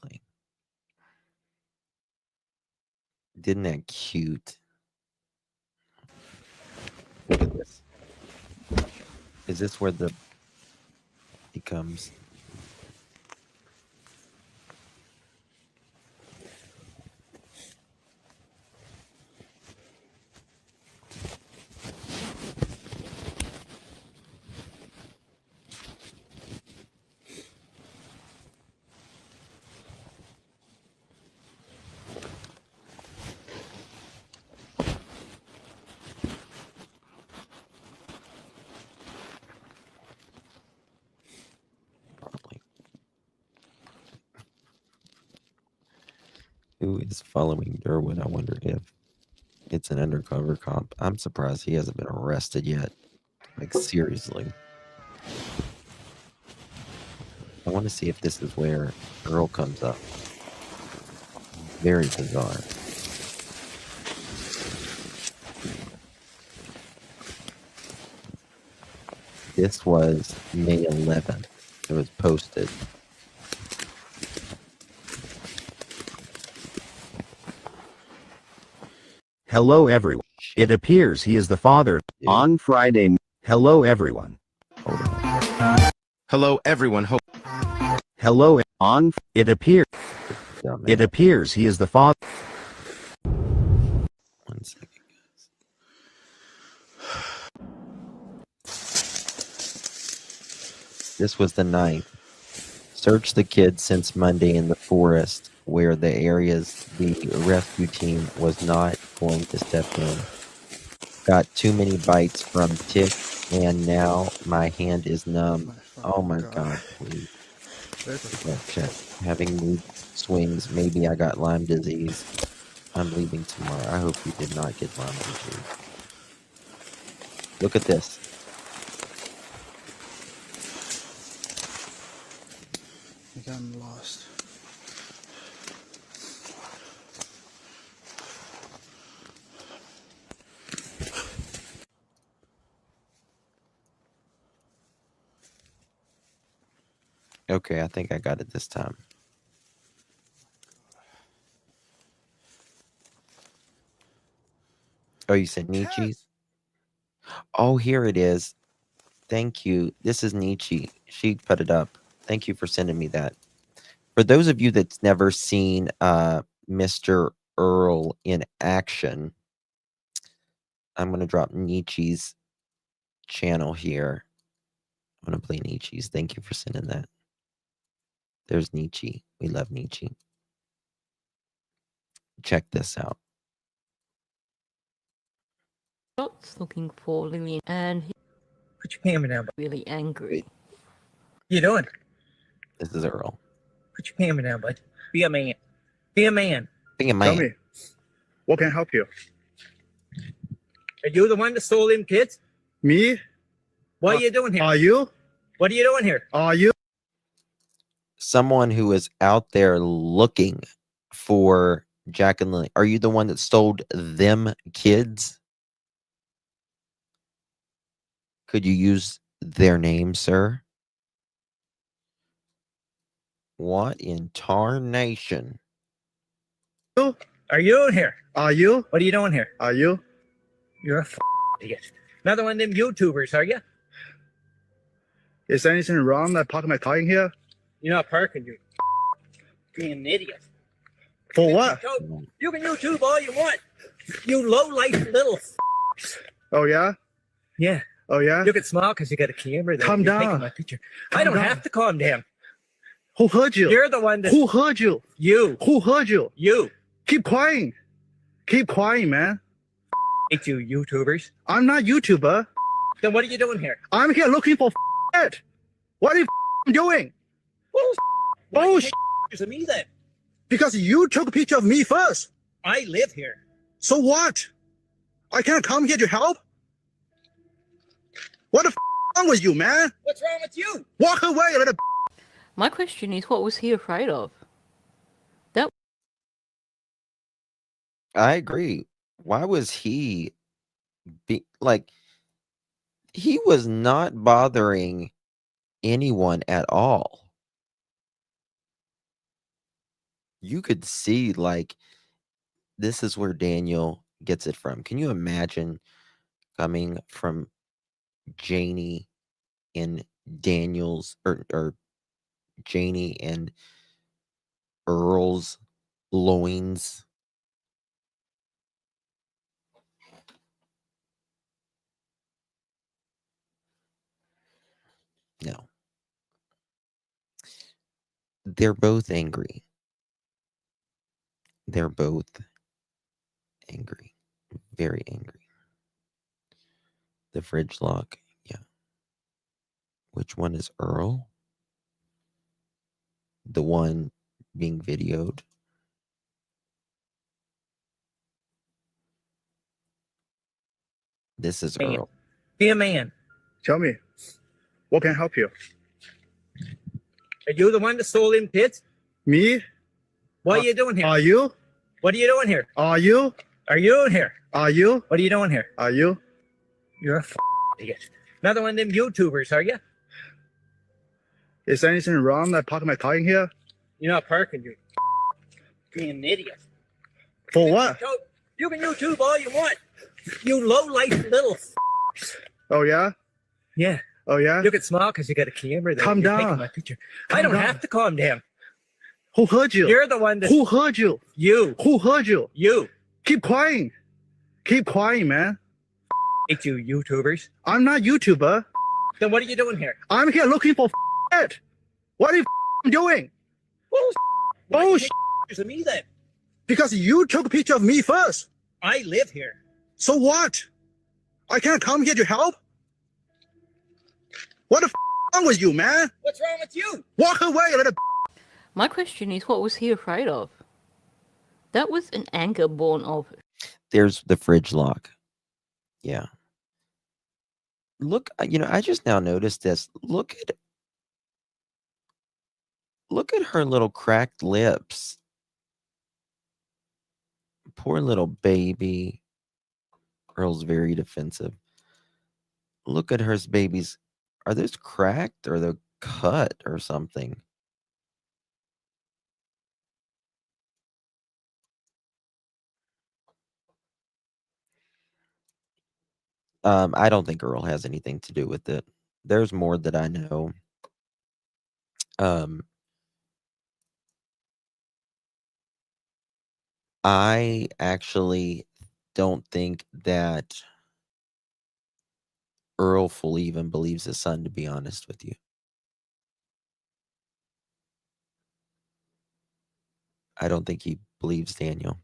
Play. Didn't that cute? Look at this. Is this where he comes? Who is following Derwood? I wonder if it's an undercover cop. I'm surprised he hasn't been arrested yet. Like, seriously. I want to see if this is where Earl comes up. Very bizarre. This was May 11th. It was posted. Hello everyone. It appears he is the father. Dude. On Friday. Hello everyone. Hello, everyone. Hello. On. It appears. Dumb, It man. appears he is the father. 1 second, guys. This was the 9th. Searched the kids since Monday in the forest where the areas the rescue team was not going to step in. Got too many bites from tick and now my hand is numb. Oh my god, please. Check. Having mood swings, maybe I got Lyme disease. I'm leaving tomorrow. I hope you did not get Lyme disease. Look at this. I think I'm lost. Okay, I think I got it this time. Oh, you said Nietzsche's? Oh, here it is. Thank you. This is Nietzsche. She put it up. Thank you for sending me that. For those of you that's never seen Mr. Earl in action, I'm going to drop Nietzsche's channel here. I'm going to play Nietzsche's. Thank you for sending that. There's Nietzsche. We love Nietzsche. Check this out. Scott's looking for Lillian, and he's Put your camera down, bud. really angry. You doing? This is Earl. Put your camera down, bud. Be a man. Be a man. Be a man. Tell me, what can I help you? Are you the one that stole them kids? Me? What are you doing here? Are you? What are you doing here? Are you? Someone who is out there looking for Jack and Lily. Are you the one that stole them kids? Could you use their name, sir? What in tarnation? Are you in here? Are you? What are you doing here? Are you? You're a idiot. Another one of them YouTubers, are you? Is there anything wrong that parking my car in here? You're not parking, you being an idiot. For what? You can YouTube all you want. You low-life little Oh, yeah? Yeah. Oh, yeah? You can smile because you got a camera there. Calm You're taking down. my picture. I don't have to calm down. Who heard you? You're the one that... Who heard you? You. Who heard you? You. Keep quiet. Keep quiet, man. Hate you, YouTubers. I'm not YouTuber. Then what are you doing here? I'm here looking for it. What are you doing? Bullshit. Pictures of me then. Because you took a picture of me first. I live here. So what? I can't come here to help? What the wrong with you, man? What's wrong with you? Walk away, little. My question is, what was he afraid of? I agree. Why was he he was not bothering anyone at all. You could see this is where Daniel gets it from. Can you imagine coming from Janie and Daniel's or Janie and Earl's loins? No. They're both angry. They're both angry. Very angry. The fridge lock. Yeah. Which one is Earl? The one being videoed. This is Earl. Be a man. Tell me, what can I help you? Are you the one that stole them kids? Me? What are you doing here? Are you? What are you doing here? Are you? Are you in here? Are you? What are you doing here? Are you? You're a idiot. Another one of them YouTubers, are you? Is there anything wrong that parking my car in here? You're not parking, you being an idiot. For what? You can YouTube all you want. You low-life little Oh, yeah? Yeah. Oh, yeah? You can smile because you got a camera there. Calm You're down. taking my picture. I don't have to calm down. Who heard you? You're the one that... Who heard you? You. Who heard you? You. Keep quiet. Keep quiet, man. Hate you, YouTubers. I'm not YouTuber. Then what are you doing here? I'm here looking for it. What are you doing? Bullshit. Pictures of me then. Because you took a picture of me first. I live here. So what? I can't come here to help? What the wrong with you, man? What's wrong with you? Walk away, little. My question is, what was he afraid of? That was an anger born of. There's the fridge lock. Yeah. Look, I just now noticed this. Look at her little cracked lips. Poor little baby. Earl's very defensive. Look at her babies. Are those cracked or cut or something. I don't think Earl has anything to do with it. There's more that I know. I actually don't think that Earl fully even believes his son, to be honest with you. I don't think he believes Daniel.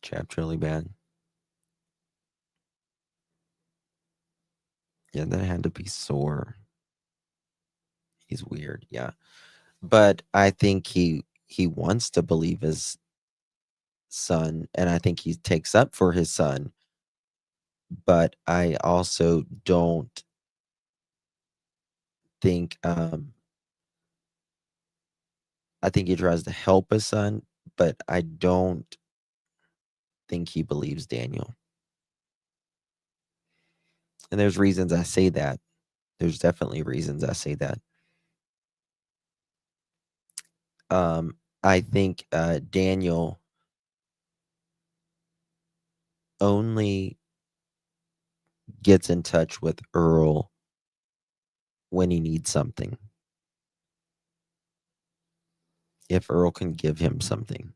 Chapped really bad. Yeah, that had to be sore. He's weird, yeah. But I think he wants to believe his son, and I think he takes up for his son. But I also don't think I think he tries to help his son, but I don't think he believes Daniel. And there's reasons I say that. There's definitely reasons I say that. I think Daniel only gets in touch with Earl when he needs something. If Earl can give him something.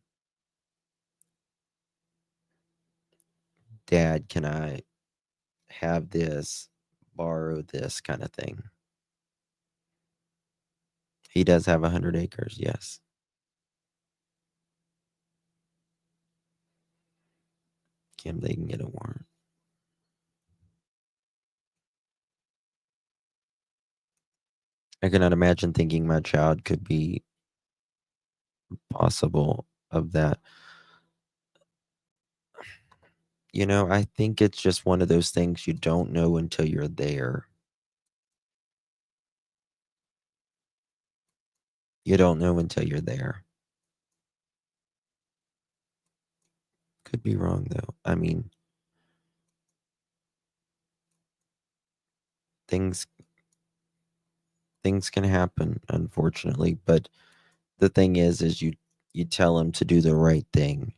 Dad, can I have this, borrow this kind of thing? He does have 100 acres, yes. Kim, they can get a warrant. I cannot imagine thinking my child could be possible of that. You know, I think it's just one of those things you don't know until you're there. You don't know until you're there. Could be wrong, though. I mean, things can happen, unfortunately, but the thing is you tell them to do the right thing.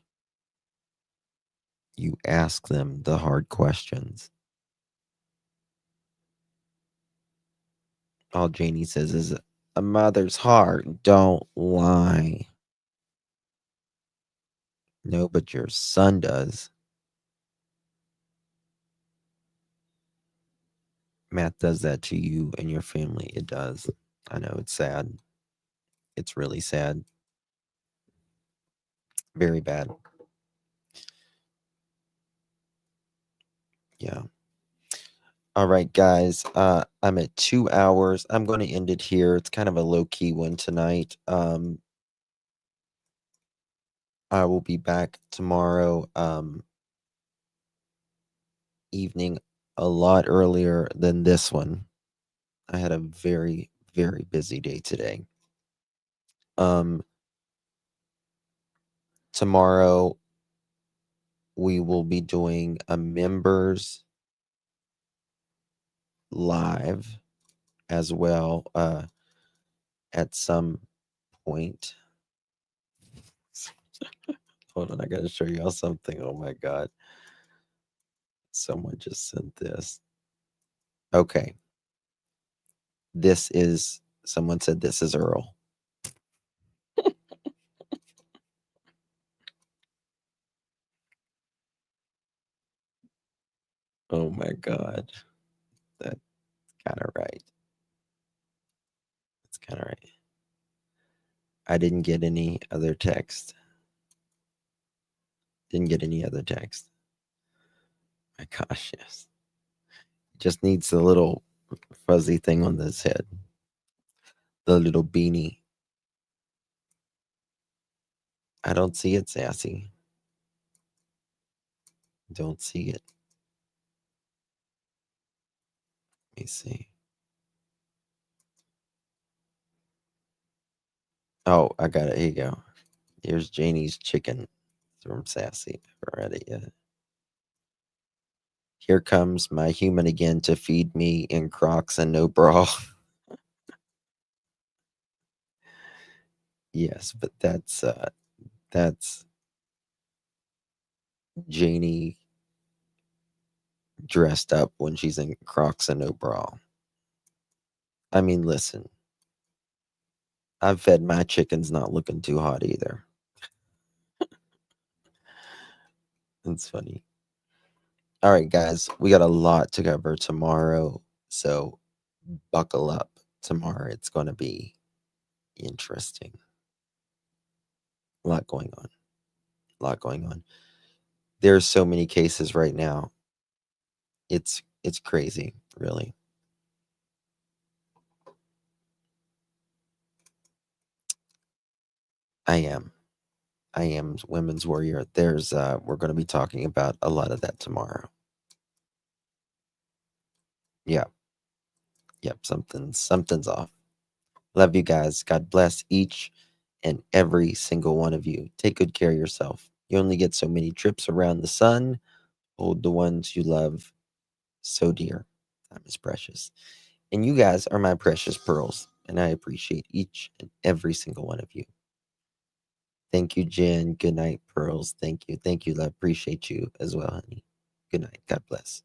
You ask them the hard questions. All Janie says is, a mother's heart don't lie. No, but your son does. Matt does that to you and your family. It does. I know it's sad. It's really sad. Very bad. Yeah. All right, guys. I'm at 2 hours. I'm going to end it here. It's kind of a low-key one tonight. I will be back tomorrow evening a lot earlier than this one. I had a very, very busy day today. Tomorrow we will be doing a members live as well at some point. Hold on, I gotta show y'all something. Oh my god. Someone just sent this. Okay. Someone said this is Earl. Oh my god. That's kind of right. That's kind of right. I didn't get any other text. Didn't get any other text. My gosh, yes. Just needs the little fuzzy thing on his head. The little beanie. I don't see it, Sassy. Don't see it. Let me see. Oh, I got it. Here you go. Here's Janie's chicken from Sassy. I haven't read it yet. Here comes my human again to feed me in Crocs and no bra. Yes, but that's Janie dressed up when she's in Crocs and no bra. I mean, listen, I've fed my chickens not looking too hot either. It's funny. All right, guys, we got a lot to cover tomorrow, so buckle up. Tomorrow it's going to be interesting. A lot going on. A lot going on. There's so many cases right now. It's crazy, really. I am women's warrior. There's we're going to be talking about a lot of that tomorrow. Yeah. Yep, something's off. Love you guys. God bless each and every single one of you. Take good care of yourself. You only get so many trips around the sun. Hold the ones you love so dear. Time is precious. And you guys are my precious pearls. And I appreciate each and every single one of you. Thank you, Jen. Good night, pearls. Thank you. Thank you, love. Appreciate you as well, honey. Good night. God bless.